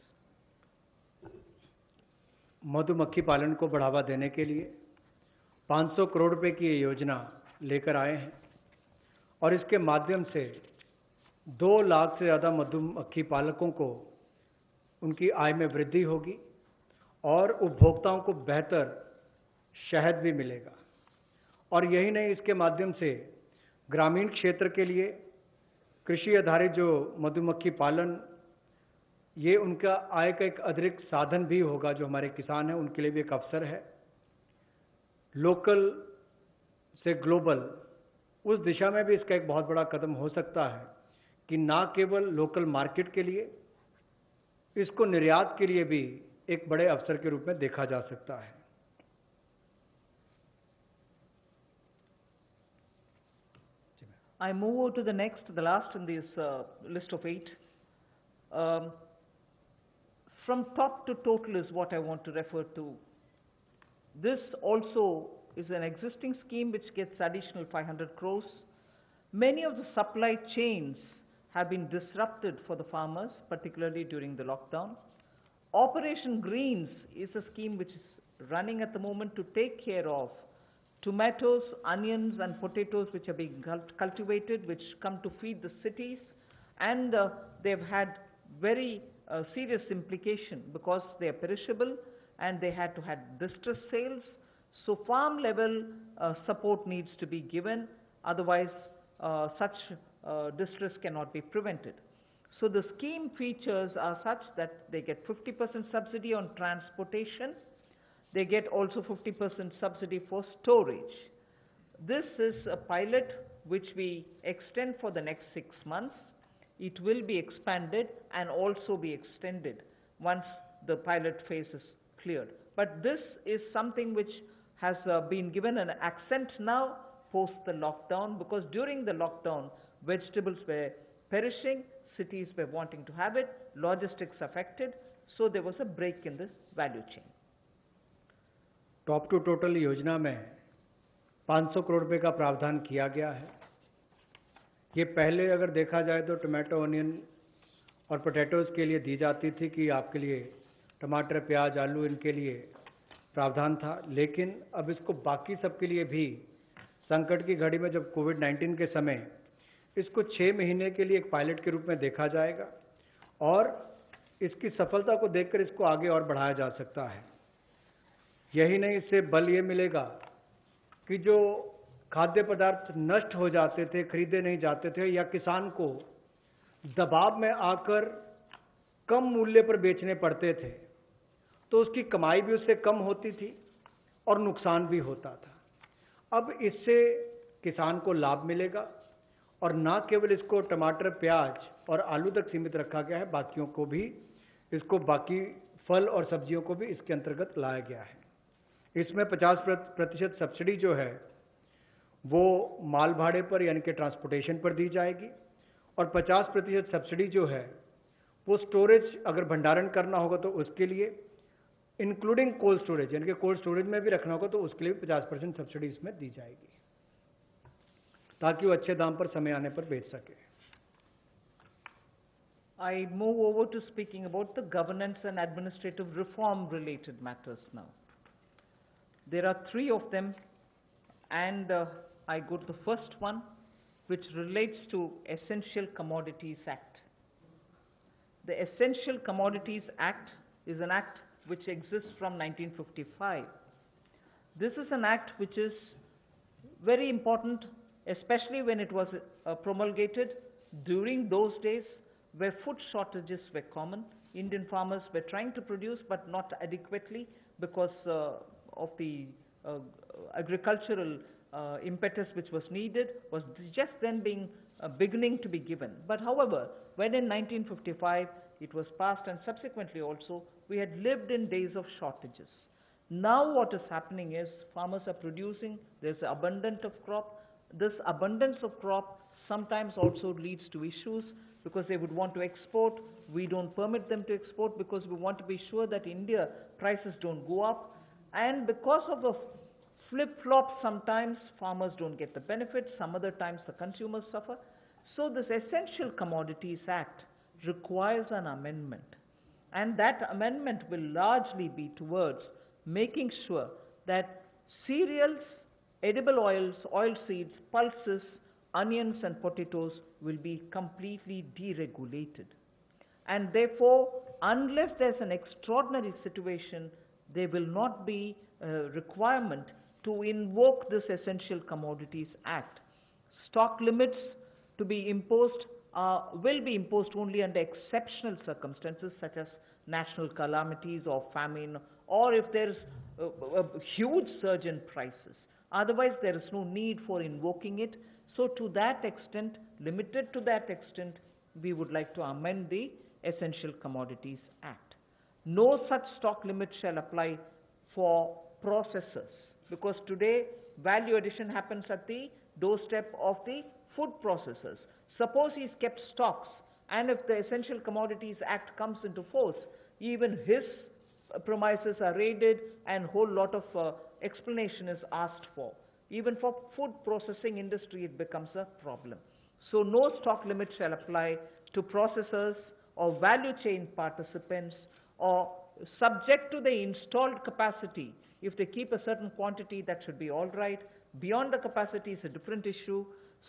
मधुमक्खी पालन को बढ़ावा देने के लिए 500 करोड़ रुपए की ये योजना लेकर आए हैं, और इसके माध्यम से 2 लाख से ज़्यादा मधुमक्खी पालकों को उनकी आय में वृद्धि होगी और उपभोक्ताओं को बेहतर शहद भी मिलेगा। और यही नहीं, इसके माध्यम से ग्रामीण क्षेत्र के लिए कृषि आधारित जो मधुमक्खी पालन, ये उनका आय का एक अतिरिक्त साधन भी होगा। जो हमारे किसान हैं उनके लिए भी एक अवसर है। लोकल से ग्लोबल, उस दिशा में भी इसका एक बहुत बड़ा कदम हो सकता है कि ना केवल लोकल मार्केट के लिए, इसको निर्यात के लिए भी एक बड़े अवसर के रूप में देखा जा सकता है। I move on to the next, the last in this list of 8. From top to total is what I want to refer to. This also is an existing scheme which gets additional 500 crores. Many of the supply chains have been disrupted for the farmers, particularly during the lockdown. Operation Greens is a scheme which is running at the moment to take care of tomatoes, onions and potatoes which are being cultivated, which come to feed the cities, and they've had very serious implication because they are perishable and they had to have distress sales. So farm level support needs to be given, otherwise such distress cannot be prevented. So the scheme features are such that they get 50% subsidy on transportation. They get also 50% subsidy for storage. This is a pilot which we extend for the next 6 months. It will be expanded and also be extended once the pilot phase is cleared. But this is something which has been given an accent now post the lockdown, because during the lockdown vegetables were perishing, cities were wanting to have it, logistics affected, so there was a break in this value chain. Top two total योजना में 500 करोड़ रुपए का प्रावधान किया गया है। ये पहले अगर देखा जाए तो टमाटो, अनियन और पोटैटोज़ के लिए दी जाती थी कि आपके लिए टमाटर, प्याज, आलू, इनके लिए प्रावधान था, लेकिन अब इसको बाकी सबके लिए भी संकट की घड़ी में, जब कोविड-19 के समय, इसको 6 महीने के लिए एक पायलट के रूप में देखा जाएगा और इसकी सफलता को देखकर इसको आगे और बढ़ाया जा सकता है। यही नहीं, इससे बल ये मिलेगा कि जो खाद्य पदार्थ नष्ट हो जाते थे, खरीदे नहीं जाते थे, या किसान को दबाव में आकर कम मूल्य पर बेचने पड़ते थे, तो उसकी कमाई भी उससे कम होती थी और नुकसान भी होता था। अब इससे किसान को लाभ मिलेगा और ना केवल इसको टमाटर, प्याज और आलू तक सीमित रखा गया है, बाकियों को भी, इसको बाकी फल और सब्जियों को भी इसके अंतर्गत लाया गया है। इसमें 50% सब्सिडी जो है वो माल भाड़े पर यानी कि ट्रांसपोर्टेशन पर दी जाएगी और 50% सब्सिडी जो है वो स्टोरेज, अगर भंडारण करना होगा तो उसके लिए, इंक्लूडिंग कोल्ड स्टोरेज, यानी कि कोल्ड स्टोरेज में भी रखना होगा तो उसके लिए भी 50% सब्सिडी इसमें दी जाएगी, ताकि वो अच्छे दाम पर समय आने पर बेच सके। I move over to speaking about the governance and administrative reform related matters now. There are three of them, and I go to the first one, which relates to Essential Commodities Act. The Essential Commodities Act is an act which exists from 1955. This is an act which is very important, especially when it was promulgated during those days where food shortages were common. Indian farmers were trying to produce but not adequately because of the agricultural impetus which was needed was just then beginning to be given. But however, when in 1955 it was passed, and subsequently also we had lived in days of shortages. Now what is happening is farmers are producing, there's abundance of crop. This abundance of crop sometimes also leads to issues because they would want to export. We don't permit them to export because we want to be sure that India prices don't go up. And because of the flip-flop, sometimes farmers don't get the benefits, some other times the consumers suffer. So this Essential Commodities Act requires an amendment. And that amendment will largely be towards making sure that cereals, edible oils, oilseeds, pulses, onions and potatoes will be completely deregulated. And therefore, unless there's an extraordinary situation, there will not be a requirement to invoke this Essential Commodities Act. Stock limits to be imposed will be imposed only under exceptional circumstances such as national calamities or famine, or if there is a huge surge in prices. Otherwise, there is no need for invoking it. So to that extent, limited to that extent, we would like to amend the Essential Commodities Act. No such stock limit shall apply for processors, because today value addition happens at the doorstep of the food processors. Suppose he's kept stocks, and if the Essential Commodities Act comes into force, even his premises are raided and a whole lot of explanation is asked for. Even for food processing industry, it becomes a problem. So no stock limit shall apply to processors or value chain participants, or subject to the installed capacity. If they keep a certain quantity, that should be all right. Beyond the capacity is a different issue.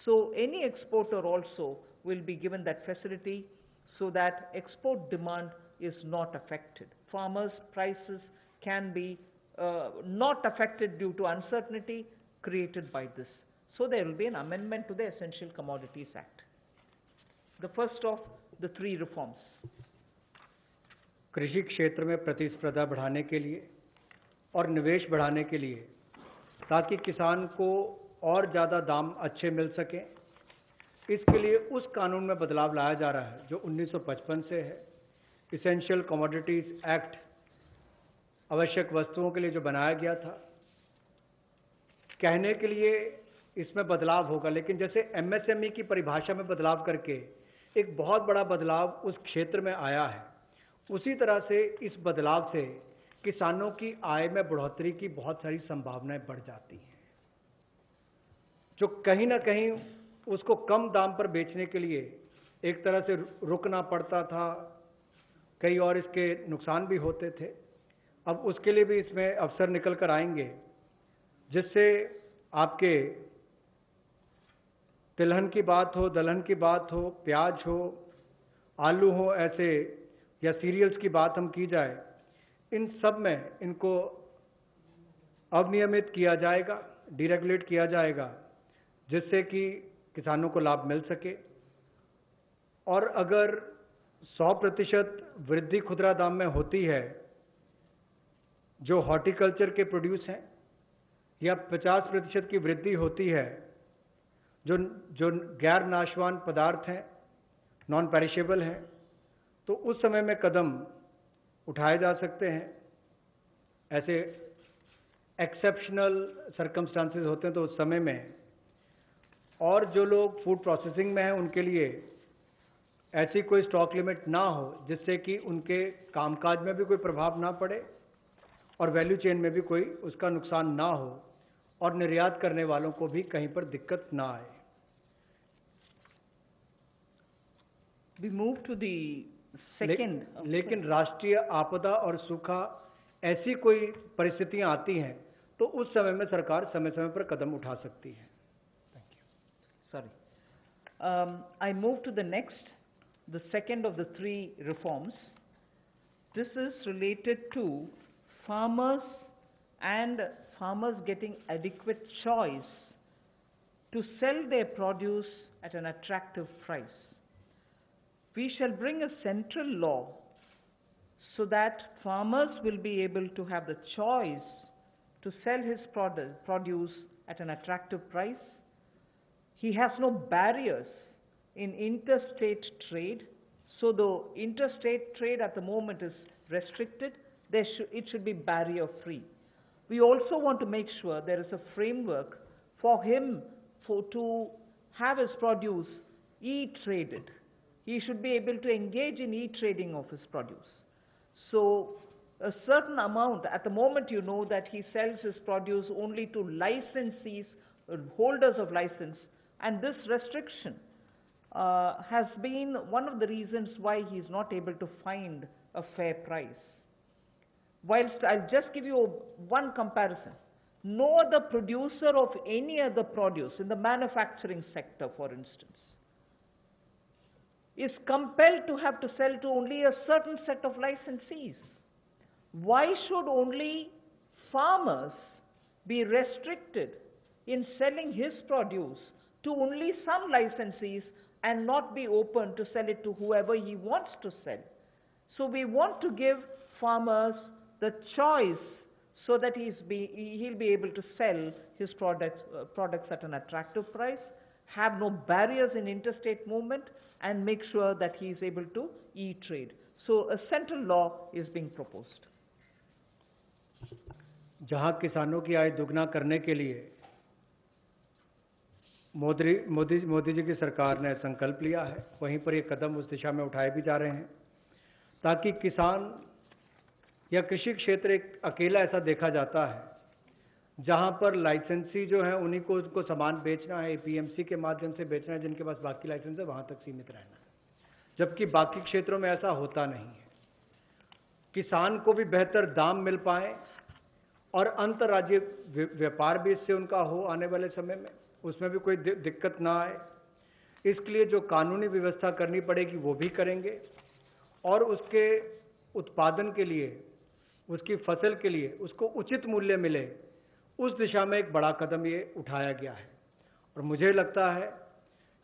So any exporter also will be given that facility so that export demand is not affected. Farmers' prices can be not affected due to uncertainty created by this. So there will be an amendment to the Essential Commodities Act. The first of the three reforms. कृषि क्षेत्र में प्रतिस्पर्धा बढ़ाने के लिए और निवेश बढ़ाने के लिए, ताकि किसान को और ज़्यादा दाम अच्छे मिल सकें, इसके लिए उस कानून में बदलाव लाया जा रहा है जो 1955 से है। इसेंशियल कमोडिटीज़ एक्ट आवश्यक वस्तुओं के लिए जो बनाया गया था, कहने के लिए इसमें बदलाव होगा, लेकिन जैसे एमएसएमई की परिभाषा में बदलाव करके एक बहुत बड़ा बदलाव उस क्षेत्र में आया है, उसी तरह से इस बदलाव से किसानों की आय में बढ़ोतरी की बहुत सारी संभावनाएं बढ़ जाती हैं, जो कहीं ना कहीं उसको कम दाम पर बेचने के लिए एक तरह से रुकना पड़ता था, कई और इसके नुकसान भी होते थे। अब उसके लिए भी इसमें अवसर निकल कर आएंगे, जिससे आपके तिलहन की बात हो, दलहन की बात हो, प्याज हो, आलू हो, ऐसे या सीरियल्स की बात हम की जाए, इन सब में इनको अवनियमित किया जाएगा, डीरेगुलेट किया जाएगा, जिससे कि किसानों को लाभ मिल सके। और अगर 100% वृद्धि खुदरा दाम में होती है जो हॉर्टिकल्चर के प्रोड्यूस हैं, या 50% की वृद्धि होती है जो गैर नाशवान पदार्थ हैं, नॉन पेरिशेबल हैं, तो उस समय में कदम उठाए जा सकते हैं। ऐसे एक्सेप्शनल सर्कमस्टांसेस होते हैं तो उस समय में, और जो लोग फूड प्रोसेसिंग में हैं उनके लिए ऐसी कोई स्टॉक लिमिट ना हो जिससे कि उनके कामकाज में भी कोई प्रभाव ना पड़े और वैल्यू चेन में भी कोई उसका नुकसान ना हो और निर्यात करने वालों को भी कहीं पर दिक्कत ना आए। We move to the second. लेकिन राष्ट्रीय आपदा और सूखा ऐसी कोई परिस्थितियां आती हैं तो उस समय में सरकार समय समय पर कदम उठा सकती है। Sorry. I move to the next, the second of the three reforms. This is related to farmers and farmers getting adequate choice to sell their produce at an attractive price. We shall bring a central law so that farmers will be able to have the choice to sell his produce at an attractive price. He has no barriers in interstate trade, so the interstate trade at the moment is restricted. It should be barrier-free. We also want to make sure there is a framework for him to have his produce e-traded. He should be able to engage in e-trading of his produce. So a certain amount, at the moment you know that he sells his produce only to licensees, holders of license, and this restriction has been one of the reasons why he is not able to find a fair price. Whilst I'll just give you one comparison. No other producer of any other produce in the manufacturing sector, for instance, is compelled to have to sell to only a certain set of licensees. Why should only farmers be restricted in selling his produce to only some licensees and not be open to sell it to whoever he wants to sell? So we want to give farmers the choice so that he'll be able to sell his products at an attractive price, have no barriers in interstate movement, and make sure that he is able to e-trade. So a central law is being proposed. जहां किसानों की आय दुगना करने के लिए मोदी जी की सरकार ने संकल्प लिया है, वहीं पर ये कदम उस दिशा में उठाए भी जा रहे हैं ताकि किसान या कृषि क्षेत्र एक अकेला ऐसा देखा जाता है जहां पर लाइसेंसी जो है उन्हीं को उनको सामान बेचना है, एपीएमसी के माध्यम से बेचना है, जिनके पास बाकी लाइसेंस है वहां तक सीमित रहना है, जबकि बाकी क्षेत्रों में ऐसा होता नहीं है। किसान को भी बेहतर दाम मिल पाए और अंतर्राज्यीय व्यापार भी इससे उनका हो आने वाले समय में, उसमें भी कोई दिक्कत ना आए, इसके लिए जो कानूनी व्यवस्था करनी पड़ेगी वो भी करेंगे और उसके उत्पादन के लिए, उसकी फसल के लिए उसको उचित मूल्य मिले, उस दिशा में एक बड़ा कदम ये उठाया गया है। और मुझे लगता है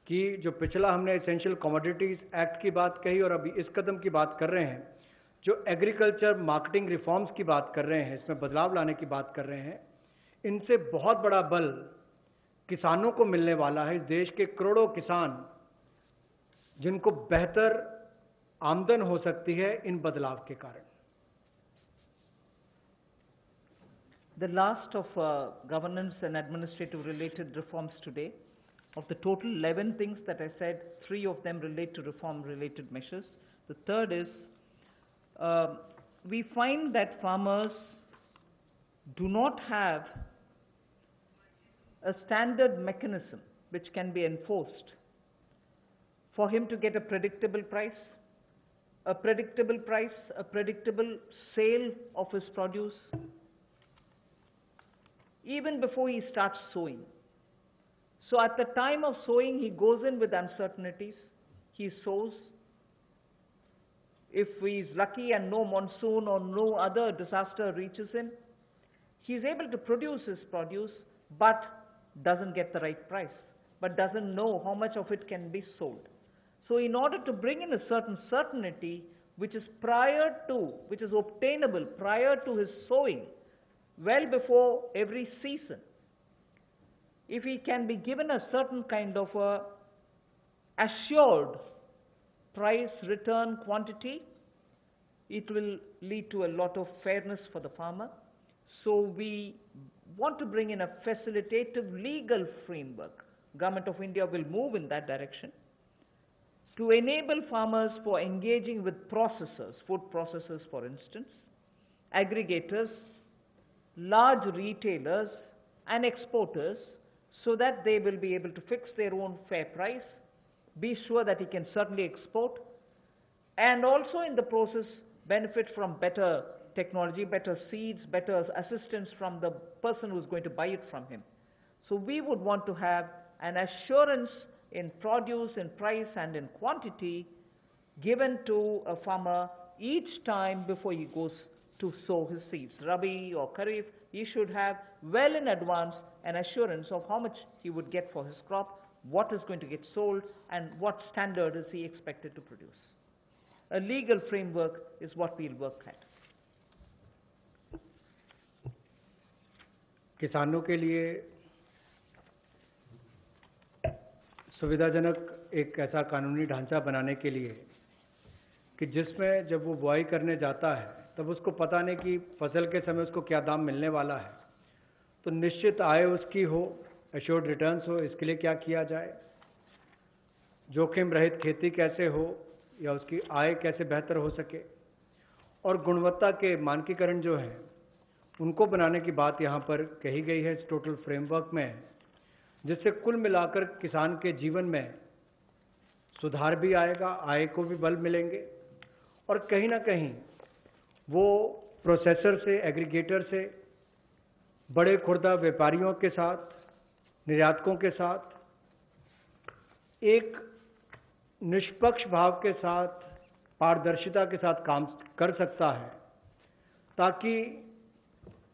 कि जो पिछला हमने एसेंशियल कमोडिटीज एक्ट की बात कही और अभी इस कदम की बात कर रहे हैं, जो एग्रीकल्चर मार्केटिंग रिफॉर्म्स की बात कर रहे हैं, इसमें बदलाव लाने की बात कर रहे हैं, इनसे बहुत बड़ा बल किसानों को मिलने वाला है। इस देश के करोड़ों किसान जिनको बेहतर आमदन हो सकती है इन बदलाव के कारण। The last of governance and administrative related reforms today, of the total 11 things that I said, 3 of them relate to reform related measures. The third is, we find that farmers do not have a standard mechanism which can be enforced for him to get a predictable price, a predictable sale of his produce, even before he starts sowing. So at the time of sowing, he goes in with uncertainties. He sows. If he is lucky and no monsoon or no other disaster reaches him, he is able to produce his produce, but doesn't get the right price, but doesn't know how much of it can be sold. So in order to bring in a certain certainty, which is obtainable prior to his sowing, well before every season, if he can be given a certain kind of a assured price return quantity, it will lead to a lot of fairness for the farmer. So we want to bring in a facilitative legal framework. Government of India will move in that direction to enable farmers for engaging with processors, food processors for instance, aggregators, large retailers and exporters so that they will be able to fix their own fair price, be sure that he can certainly export, and also in the process benefit from better technology, better seeds, better assistance from the person who's going to buy it from him. So we would want to have an assurance in produce, in price and in quantity given to a farmer each time before he goes to sow his seeds. Rabi or Kharif, he should have well in advance an assurance of how much he would get for his crop, what is going to get sold, and what standard is he expected to produce. A legal framework is what we'll work at. किसानों के लिए सुविधाजनक एक ऐसा कानूनी ढांचा बनाने के लिए कि जिसमें जब वो बुआई करने जाता है तब उसको पता नहीं कि फसल के समय उसको क्या दाम मिलने वाला है, तो निश्चित आय उसकी हो, एश्योर्ड रिटर्न्स हो, इसके लिए क्या किया जाए, जोखिम रहित खेती कैसे हो या उसकी आय कैसे बेहतर हो सके, और गुणवत्ता के मानकीकरण जो हैं उनको बनाने की बात यहाँ पर कही गई है इस टोटल फ्रेमवर्क में, जिससे कुल मिलाकर किसान के जीवन में सुधार भी आएगा, आय को भी बल मिलेंगे और कहीं ना कहीं वो प्रोसेसर से, एग्रीगेटर से, बड़े खुर्दा व्यापारियों के साथ, निर्यातकों के साथ एक निष्पक्ष भाव के साथ, पारदर्शिता के साथ काम कर सकता है, ताकि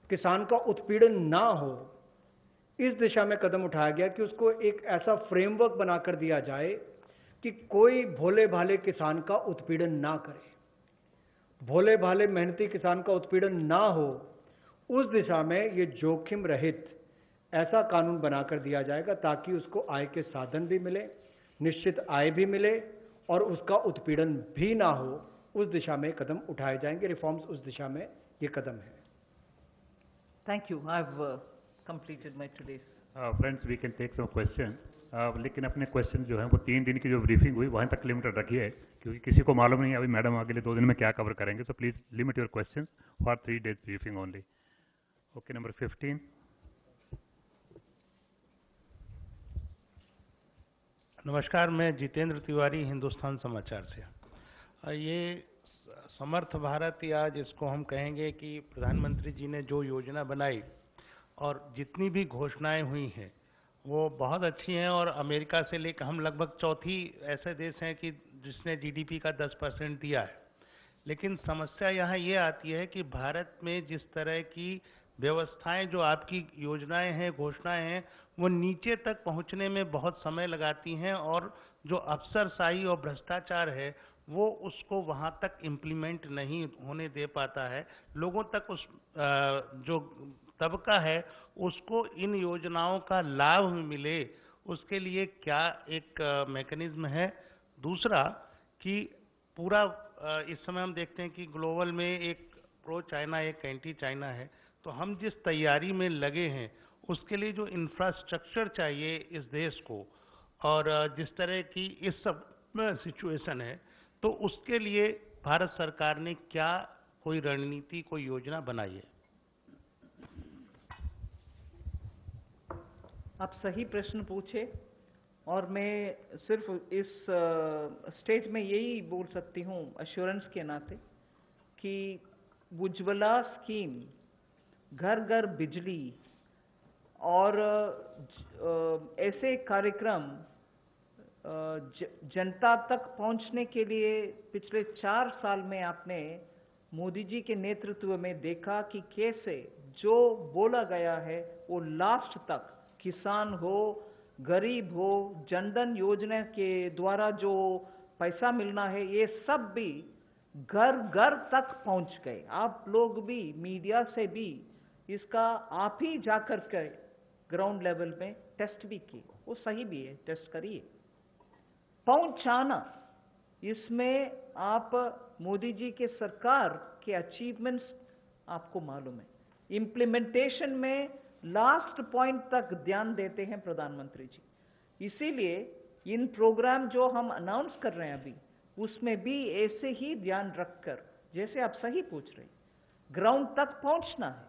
किसान का उत्पीड़न ना हो। इस दिशा में कदम उठाया गया कि उसको एक ऐसा फ्रेमवर्क बनाकर दिया जाए कि कोई भोले भाले किसान का उत्पीड़न ना करे, भोले भाले मेहनती किसान का उत्पीड़न ना हो। उस दिशा में ये जोखिम रहित ऐसा कानून बनाकर दिया जाएगा ताकि उसको आय के साधन भी मिले, निश्चित आय भी मिले और उसका उत्पीड़न भी ना हो। उस दिशा में कदम उठाए जाएंगे, रिफॉर्म्स उस दिशा में ये कदम है। Thank you. I've completed my today's. Friends, we can take some questions. लेकिन अपने क्वेश्चन जो है वो 3 दिन की जो ब्रीफिंग हुई वहीं तक लिमिटेड रखिए, क्योंकि किसी को मालूम नहीं अभी मैडम अगले 2 दिन में क्या कवर करेंगे. So please limit your questions for 3 days briefing only. Okay, number 15. नमस्कार, मैं जितेंद्र तिवारी, हिंदुस्तान समाचार से। ये समर्थ भारत, या जिसको हम कहेंगे कि प्रधानमंत्री जी ने जो योजना बनाई और जितनी भी घोषणाएं हुई हैं वो बहुत अच्छी हैं, और अमेरिका से लेकर हम लगभग चौथी ऐसे देश हैं कि जिसने जीडीपी का 10% दिया है। लेकिन समस्या यहाँ ये आती है कि भारत में जिस तरह की व्यवस्थाएं, जो आपकी योजनाएं हैं, घोषणाएं हैं, वो नीचे तक पहुंचने में बहुत समय लगाती हैं, और जो अफसरशाही और भ्रष्टाचार है वो उसको वहां तक इम्प्लीमेंट नहीं होने दे पाता है। लोगों तक उस जो तबका है उसको इन योजनाओं का लाभ मिले, उसके लिए क्या एक मैकेनिज्म है। दूसरा कि पूरा इस समय हम देखते हैं कि ग्लोबल में एक प्रो चाइना, एक एंटी चाइना है, तो हम जिस तैयारी में लगे हैं उसके लिए जो इंफ्रास्ट्रक्चर चाहिए इस देश को, और जिस तरह की इस सब सिचुएशन है, तो उसके लिए भारत सरकार ने क्या कोई रणनीति, कोई योजना बनाई है? आप सही प्रश्न पूछे, और मैं सिर्फ इस स्टेज में यही बोल सकती हूँ अश्योरेंस के नाते कि उज्ज्वला स्कीम, घर घर बिजली और ऐसे कार्यक्रम जनता तक पहुंचने के लिए पिछले 4 साल में आपने मोदी जी के नेतृत्व में देखा कि कैसे जो बोला गया है वो लास्ट तक, किसान हो, गरीब हो, जनधन योजना के द्वारा जो पैसा मिलना है ये सब भी घर घर तक पहुंच गए। आप लोग भी, मीडिया से भी इसका आप ही जाकर के ग्राउंड लेवल में टेस्ट भी किए, वो सही भी है, टेस्ट करिए। पहुंचाना, इसमें आप मोदी जी के सरकार के अचीवमेंट्स आपको मालूम है। इम्प्लीमेंटेशन में लास्ट पॉइंट तक ध्यान देते हैं प्रधानमंत्री जी, इसीलिए इन प्रोग्राम जो हम अनाउंस कर रहे हैं अभी, उसमें भी ऐसे ही ध्यान रखकर, जैसे आप सही पूछ रहे, ग्राउंड तक पहुंचना है,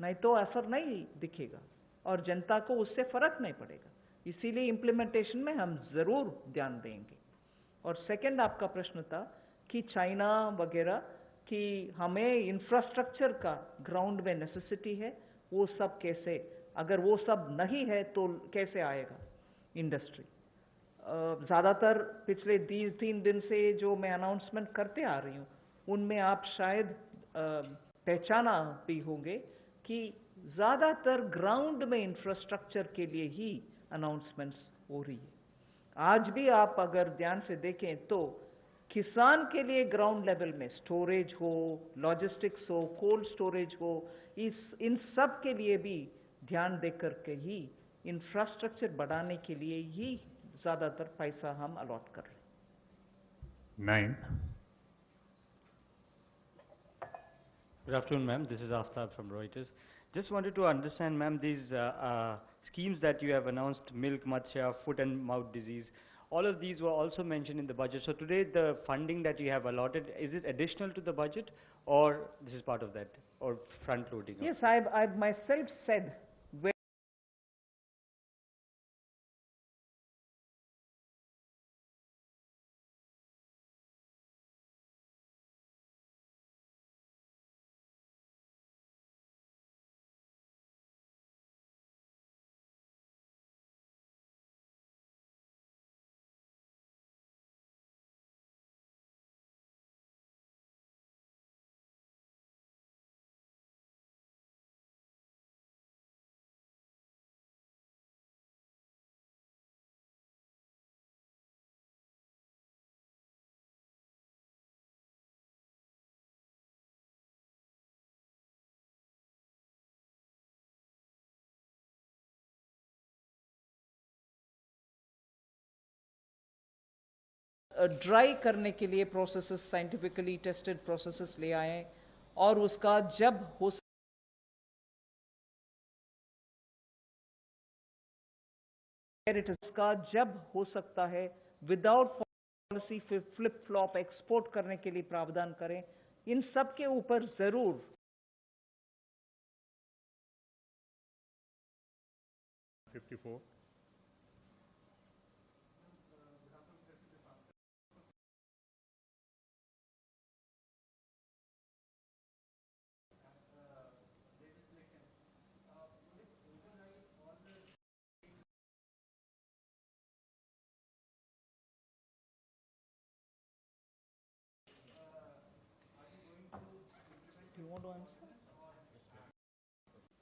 नहीं तो असर नहीं दिखेगा और जनता को उससे फर्क नहीं पड़ेगा। इसीलिए इम्प्लीमेंटेशन में हम जरूर ध्यान देंगे। और सेकंड आपका प्रश्न था कि चाइना वगैरह कि हमें इंफ्रास्ट्रक्चर का ग्राउंड में नेसेसिटी है, वो सब कैसे, अगर वो सब नहीं है तो कैसे आएगा इंडस्ट्री। ज़्यादातर पिछले 3 दिन से जो मैं अनाउंसमेंट करते आ रही हूँ उनमें आप शायद पहचाना भी होंगे कि ज़्यादातर ग्राउंड में इंफ्रास्ट्रक्चर के लिए ही अनाउंसमेंट्स हो रही है। आज भी आप अगर ध्यान से देखें तो किसान के लिए ग्राउंड लेवल में स्टोरेज हो, लॉजिस्टिक्स हो, कोल्ड स्टोरेज हो, इन सब के लिए भी ध्यान देकर के ही इंफ्रास्ट्रक्चर बढ़ाने के लिए ही ज़्यादातर पैसा हम अलॉट कर रहे हैं। 9. Good afternoon, ma'am. This is Aftab from Reuters. Just wanted to understand, ma'am, these schemes that you have announced, milk, matsya, foot and mouth disease, all of these were also mentioned in the budget. So today, the funding that you have allotted, is it additional to the budget or this is part of that or front loading? Yes, I've myself said where dry करने के लिए processes, scientifically tested processes ले आए और उसका जब हो का जब हो सकता है without policy flip flop export करने के लिए प्रावधान करें। इन सब के ऊपर जरूर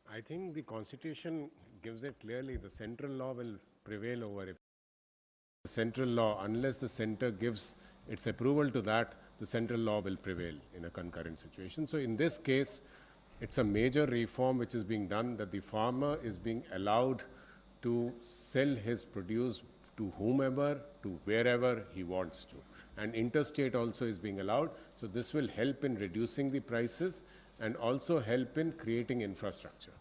I think the Constitution gives it clearly, the central law will prevail over it. The central law, unless the center gives its approval to that, the central law will prevail in a concurrent situation. So in this case, it's a major reform which is being done, that the farmer is being allowed to sell his produce to whomever, to wherever he wants to. And interstate also is being allowed. So this will help in reducing the prices and also help in creating infrastructure.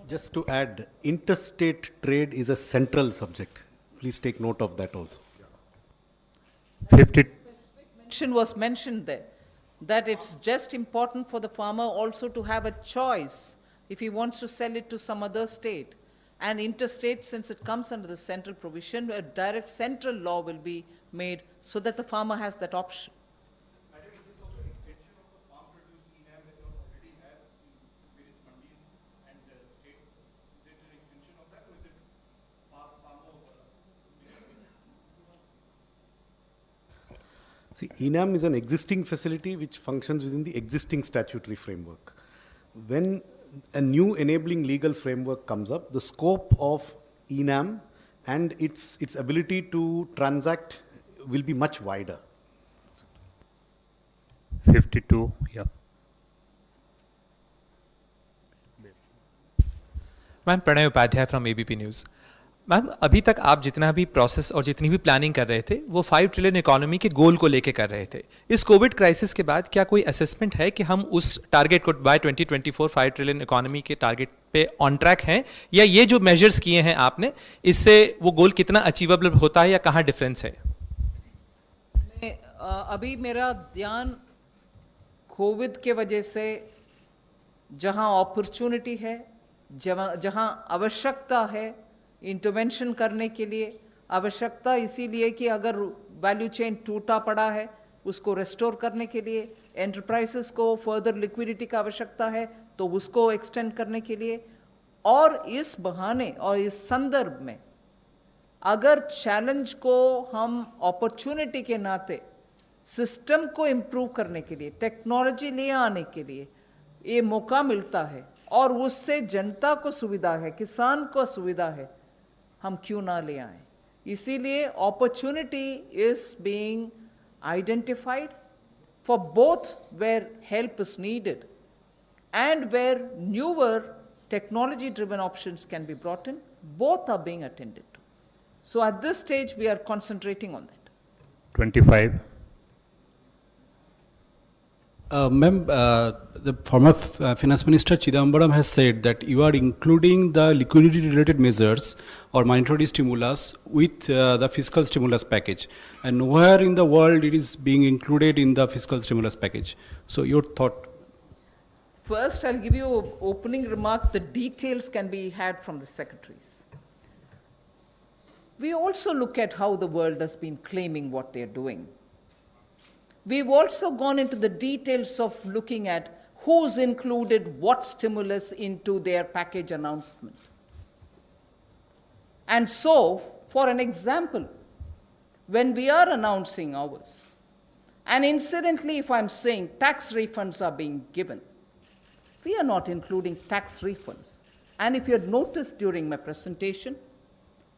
Just to add, interstate trade is a central subject. Please take note of that also. 50. mention was mentioned there, that it's just important for the farmer also to have a choice if he wants to sell it to some other state. And interstate, since it comes under the central provision, a direct central law will be made so that the farmer has that option. See, ENAM is an existing facility which functions within the existing statutory framework. When a new enabling legal framework comes up, the scope of ENAM and its ability to transact will be much wider. 52, yeah. Ma'am Pranay Upadhyay from ABP News. Ma'am अभी तक आप जितना भी process और जितनी भी planning कर रहे थे वो 5 ट्रिलियन इकोनॉमी के गोल को लेके कर रहे थे। इस कोविड क्राइसिस के बाद क्या कोई असेसमेंट है कि हम उस टारगेट को बाय 2024 5 ट्रिलियन इकोनॉमी के टारगेट पे ऑन ट्रैक हैं, या ये जो मेजर्स किए हैं आपने इससे वो गोल कितना अचीवेबल होता है या कहाँ डिफरेंस है? अभी मेरा ध्यान कोविड के वजह से जहां अपॉर्चुनिटी है, जहां आवश्यकता है इंटरवेंशन करने के लिए, आवश्यकता इसीलिए कि अगर वैल्यू चेन टूटा पड़ा है उसको रेस्टोर करने के लिए, एंटरप्राइजेस को फर्दर लिक्विडिटी का आवश्यकता है तो उसको एक्सटेंड करने के लिए, और इस बहाने और इस संदर्भ में अगर चैलेंज को हम अपॉर्चुनिटी के नाते सिस्टम को इम्प्रूव करने के लिए, टेक्नोलॉजी ले आने के लिए ये मौका मिलता है और उससे जनता को सुविधा है, किसान को सुविधा है, हम क्यों ना ले आए। इसीलिए opportunity is being identified for both where help is needed and where newer technology driven options can be brought in. Both are being attended to. So at this stage we are concentrating on that. 25. Ma'am, the former Finance Minister Chidambaram has said that you are including the liquidity-related measures or monetary stimulus with the fiscal stimulus package, and nowhere in the world it is being included in the fiscal stimulus package. So, your thought? First, I'll give you an opening remark. The details can be had from the secretaries. We also look at how the world has been claiming what they're doing. We've also gone into the details of looking at who's included what stimulus into their package announcement. And so, for an example, when we are announcing ours, and incidentally, if I'm saying tax refunds are being given, we are not including tax refunds. And if you had noticed during my presentation,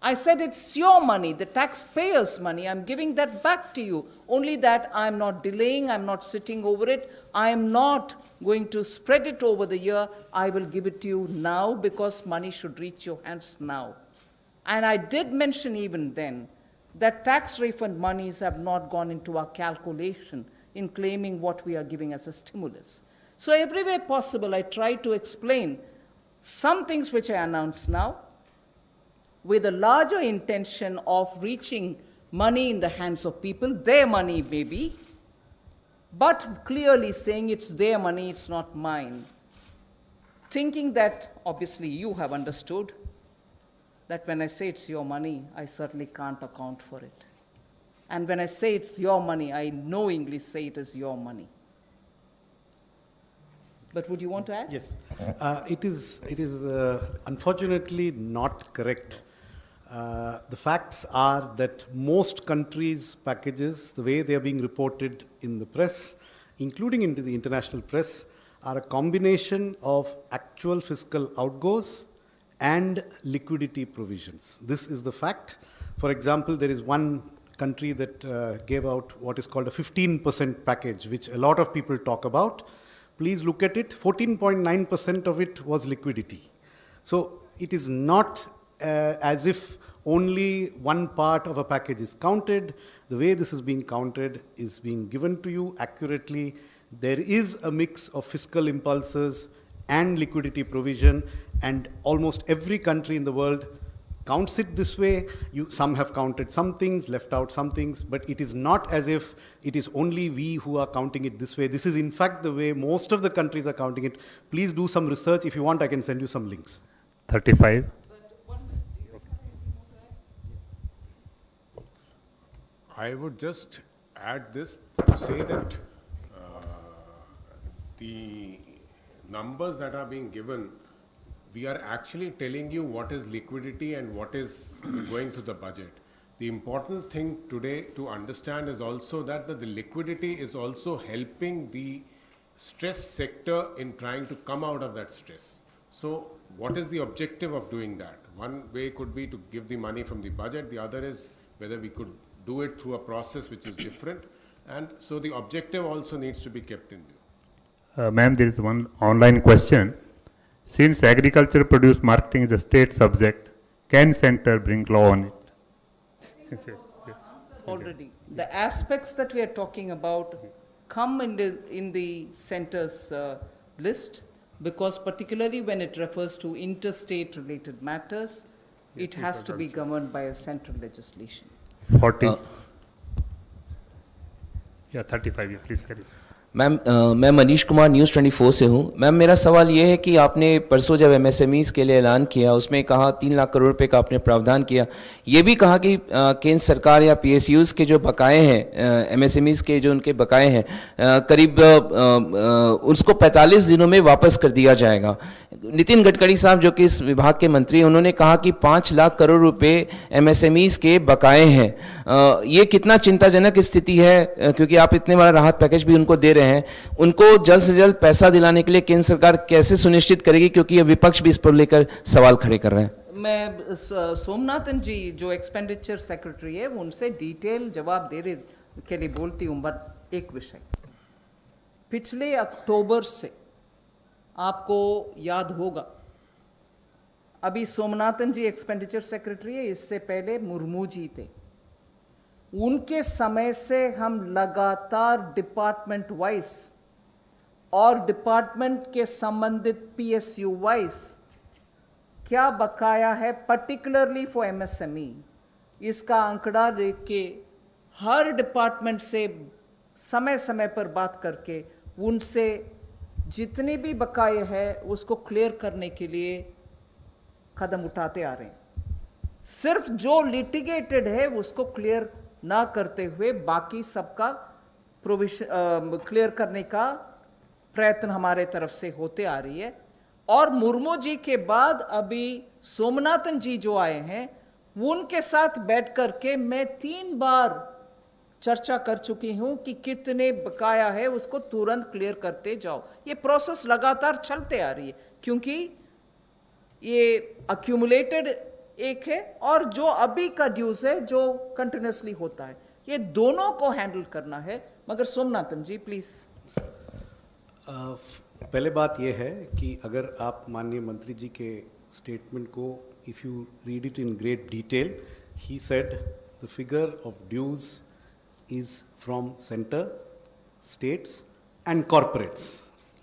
I said it's your money, the taxpayers' money. I'm giving that back to you. Only that I'm not delaying, I'm not sitting over it. I'm not going to spread it over the year. I will give it to you now because money should reach your hands now. And I did mention even then that tax refund monies have not gone into our calculation in claiming what we are giving as a stimulus. So every way possible, I try to explain some things which I announce now, with a larger intention of reaching money in the hands of people, their money maybe, but clearly saying it's their money, it's not mine. Thinking that, obviously you have understood, that when I say it's your money, I certainly can't account for it. And when I say it's your money, I knowingly say it is your money. But would you want to add? Yes. It is unfortunately not correct. The facts are that most countries' packages, the way they are being reported in the press, including into the international press, are a combination of actual fiscal outgoes and liquidity provisions. This is the fact. For example, there is one country that gave out what is called a 15% package, which a lot of people talk about. Please look at it. 14.9% of it was liquidity. So it is not as if only one part of a package is counted. The way this is being counted is being given to you accurately. There is a mix of fiscal impulses and liquidity provision, and almost every country in the world counts it this way. Some have counted some things, left out some things, but it is not as if it is only we who are counting it this way. This is in fact the way most of the countries are counting it. Please do some research. If you want, I can send you some links. 35. I would just add this to say that the numbers that are being given, we are actually telling you what is liquidity and what is going to the budget. The important thing today to understand is also that the liquidity is also helping the stress sector in trying to come out of that stress. So what is the objective of doing that? One way could be to give the money from the budget. The other is whether we could do it through a process which is different. And so the objective also needs to be kept in view. Ma'am, there is one online question. Since agriculture produce marketing is a state subject, can center bring law on it? Already. The aspects that we are talking about come in the center's list, because particularly when it refers to interstate related matters, it has to be governed by a central legislation. 40. Yeah, 35. Yeah, please carry. Ma'am मैं Manish Kumar news 24 से हूँ। Ma'am मेरा सवाल ये है कि आपने परसों जब एमएसएमईज के लिए ऐलान किया उसमें कहा 3 लाख करोड़ रुपए का आपने प्रावधान किया, ये भी कहा कि केंद्र सरकार या पीएसयूज़ के जो बकाए हैं, एमएसएमईज के जो उनके बकाए हैं, करीब उसको 45 दिनों में वापस कर दिया जाएगा। नितिन गडकरी साहब जो कि इस विभाग के मंत्री हैं, उन्होंने कहा कि 5 लाख करोड़ रुपए एमएसएमईज के बकाए हैं। ये कितना चिंताजनक स्थिति है, क्योंकि आप इतने बड़ा राहत पैकेज भी उनको दे रहे हैं, उनको जल्द से जल्द पैसा दिलाने के लिए केंद्र सरकार कैसे सुनिश्चित करेगी, क्योंकि ये विपक्ष भी इस पर लेकर सवाल खड़े कर रहे हैं। मैं सोमनाथन जी जो एक्सपेंडिचर सेक्रेटरी है उनसे डिटेल जवाब देने के लिए बोलती हूँ। बट एक विषय, पिछले अक्टूबर से आपको याद होगा, अभी सोमनाथन जी एक्सपेंडिचर सेक्रेटरी है, इससे पहले मुर्मू जी थे। उनके समय से हम लगातार डिपार्टमेंट वाइज और डिपार्टमेंट के संबंधित पीएसयू वाइज क्या बकाया है, पर्टिकुलरली फॉर एमएसएमई, इसका आंकड़ा लेके हर डिपार्टमेंट से समय समय पर बात करके उनसे जितने भी बकाये हैं उसको क्लियर करने के लिए कदम उठाते आ रहे हैं। सिर्फ जो लिटिगेटेड है उसको क्लियर ना करते हुए बाकी सबका प्रोविजन क्लियर करने का प्रयत्न हमारे तरफ से होते आ रही है। और मुर्मू जी के बाद अभी सोमनाथन जी जो आए हैं, उनके साथ बैठ करके मैं 3 बार चर्चा कर चुकी हूं कि कितने बकाया है उसको तुरंत क्लियर करते जाओ। ये प्रोसेस लगातार चलते आ रही है, क्योंकि ये अक्यूमुलेटेड एक है और जो अभी का ड्यूज है जो कंटिन्यूसली होता है, ये दोनों को हैंडल करना है। मगर सोमनाथन जी प्लीज। पहले बात यह है कि अगर आप माननीय मंत्री जी के स्टेटमेंट को if you read it in great detail, he said the figure of dues is from center, states and corporates.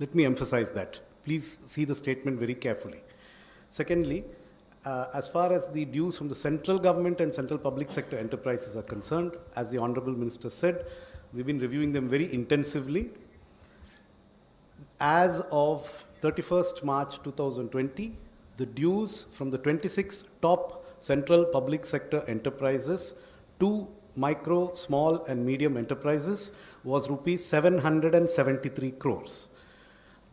Let me emphasize that. Please see the statement very carefully. Secondly, as far as the dues from the central government and central public sector enterprises are concerned, as the Honorable Minister said, we've been reviewing them very intensively. As of 31st March 2020, the dues from the 26 top central public sector enterprises to micro, small and medium enterprises was rupees 773 crores.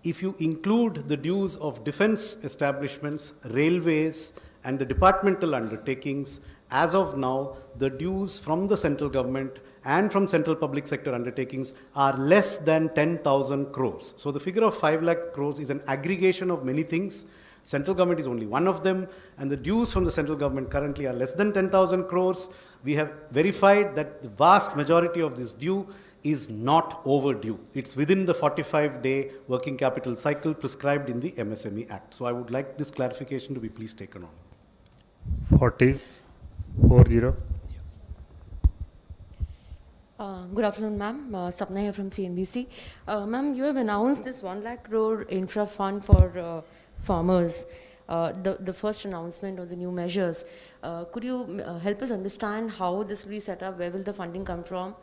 If you include the dues of defense establishments, railways and the departmental undertakings, as of now, the dues from the central government and from central public sector undertakings are less than 10,000 crores. So the figure of 5 lakh crores is an aggregation of many things. Central government is only one of them, and the dues from the central government currently are less than 10,000 crores. We have verified that the vast majority of this due is not overdue. It's within the 45-day working capital cycle prescribed in the MSME Act. So I would like this clarification to be please taken on. 40. Good afternoon, ma'am. Sapna here from CNBC. Ma'am, you have announced this 1 lakh crore infra fund for farmers, the first announcement of the new measures. Could you help us understand how this will be set up? Where will the funding come from?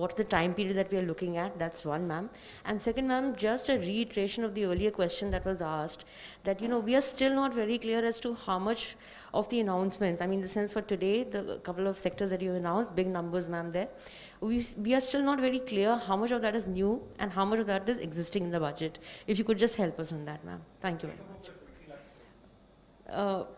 What's the time period that we are looking at? That's one, ma'am. And second, ma'am, just a reiteration of the earlier question that was asked, that, you know, we are still not very clear as to how much of the announcements, I mean, the sense for today, the couple of sectors that you announced, big numbers, ma'am, there. We are still not very clear how much of that is new and how much of that is existing in the budget. If you could just help us on that, ma'am. Thank you very much.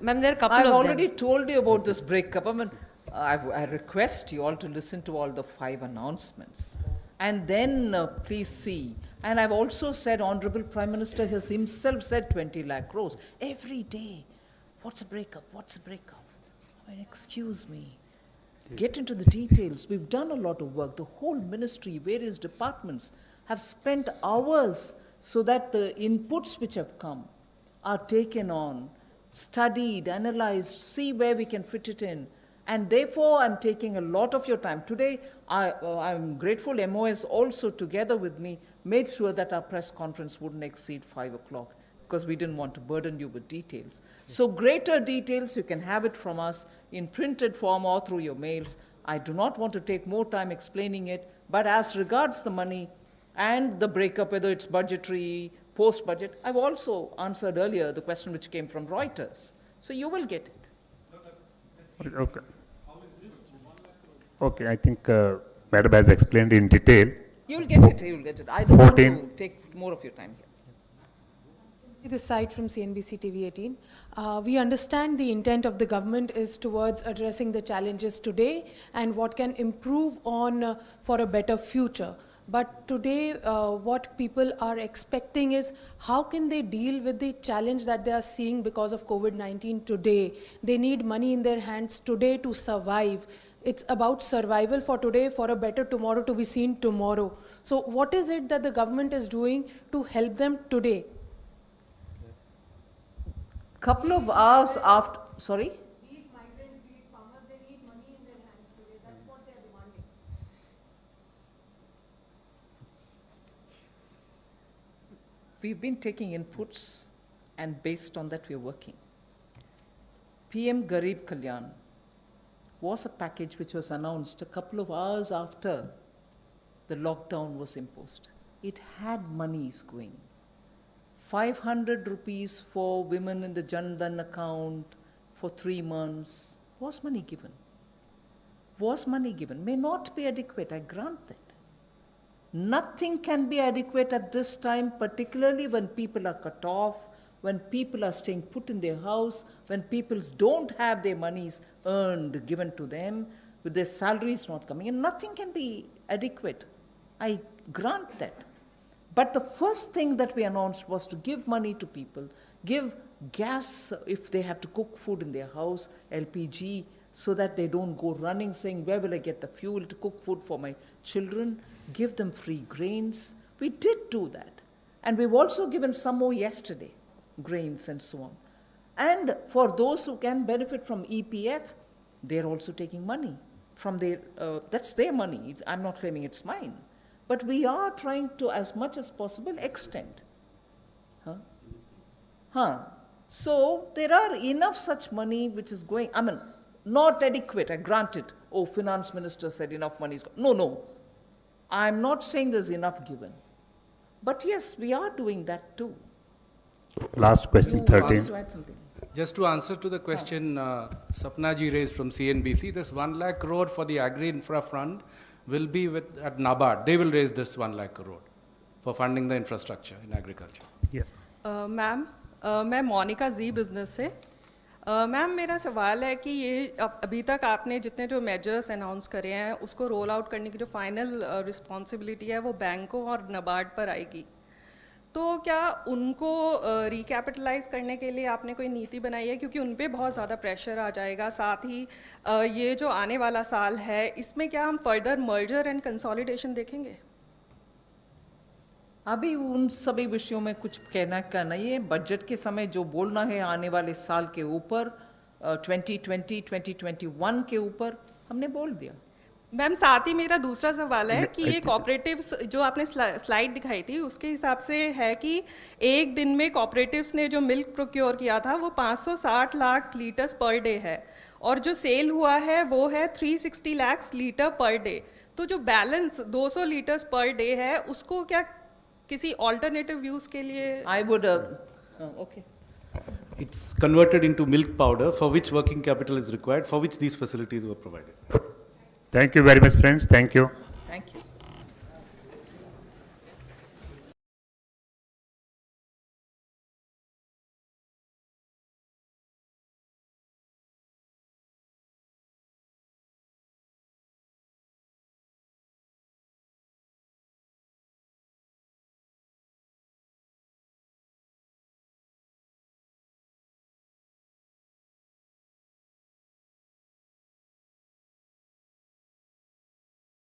Ma'am, there are a couple I've of already them. told you about this breakup. I mean, I request you all to listen to all the 5 announcements and then please see. And I've also said, Honorable Prime Minister has himself said 20 lakh crores every day. What's a breakup? What's a breakup? I mean, excuse me. Get into the details. We've done a lot of work. The whole ministry, various departments have spent hours so that the inputs which have come are taken on, studied, analyzed, see where we can fit it in. And therefore, I'm taking a lot of your time. Today, I'm grateful MOS also together with me made sure that our press conference wouldn't exceed 5 o'clock because we didn't want to burden you with details. So greater details, you can have it from us in printed form or through your mails. I do not want to take more time explaining it, but as regards the money, and the breakup, whether it's budgetary, post-budget. I've also answered earlier the question which came from Reuters. So you will get it. Okay. Okay, I think Madam has explained in detail. You'll get it, you'll get it. I don't want 14. to take more of your time here. This side from CNBC TV 18. We understand the intent of the government is towards addressing the challenges today and what can improve on for a better future. But today, what people are expecting is how can they deal with the challenge that they are seeing because of COVID-19 today? They need money in their hands today to survive. It's about survival for today, for a better tomorrow to be seen tomorrow. So what is it that the government is doing to help them today? Couple of hours after, sorry? Be it migrants, be it farmers, they need money in their hands today. That's what they are demanding. We've been taking inputs, and based on that, we're working. PM Garib Kalyan was a package which was announced a couple of hours after the lockdown was imposed. It had monies going. 500 rupees for women in the Jan Dhan account for 3 months. Was money given? Was money given? May not be adequate, I grant that. Nothing can be adequate at this time, particularly when people are cut off, when people are staying put in their house, when people don't have their monies earned, given to them, with their salaries not coming in. Nothing can be adequate. I grant that. But the first thing that we announced was to give money to people, give gas if they have to cook food in their house, LPG, so that they don't go running saying, where will I get the fuel to cook food for my children? Give them free grains. We did do that. And we've also given some more yesterday, grains and so on. And for those who can benefit from EPF, they're also taking money from their, that's their money. I'm not claiming it's mine. But we are trying to, as much as possible, extend. So there are enough such money which is going, I mean, not adequate, I grant it. Oh, finance minister said enough money is gone. No. I'm not saying there's enough given. But yes, we are doing that too. Last question, You 13. want to add something? Just to answer to the question Sapna ji raised from CNBC, this 1 lakh crore for the Agri Infra Fund will be at NABARD. They will raise this 1 lakh crore for funding the infrastructure in agriculture. Yeah. Ma'am मैं मोनिका जी business से ma'am मेरा सवाल है कि ये अभी तक आपने जितने जो मेजर्स अनाउंस करे हैं उसको रोल आउट करने की जो फाइनल रिस्पॉन्सिबिलिटी है वो बैंकों और नाबार्ड पर आएगी, तो क्या उनको रिकैपिटलाइज करने के लिए आपने कोई नीति बनाई है, क्योंकि उन पे बहुत ज़्यादा प्रेशर आ जाएगा। साथ ही ये जो आने वाला साल है इसमें क्या हम फर्दर मर्जर एंड कंसोलिडेशन देखेंगे? अभी उन सभी विषयों में कुछ कहना का नहीं है। बजट के समय जो बोलना है आने वाले साल के ऊपर 2020, 2021 के ऊपर हमने बोल दिया। मैम साथ ही मेरा दूसरा सवाल है कि ये कॉपरेटिव्स जो आपने स्लाइड दिखाई थी उसके हिसाब से है कि एक दिन में कॉपरेटिव्स ने जो मिल्क प्रोक्योर किया था वो 560 लाख लीटर्स पर डे है और जो सेल हुआ है वो है 360 लाख लीटर पर डे, तो जो बैलेंस 200 लीटर्स पर डे है उसको क्या किसी ऑल्टरनेटिव यूज के लिए? I would okay. It's converted into milk powder for which working capital is required, for which these facilities were provided. Thank you very much, friends. Thank you.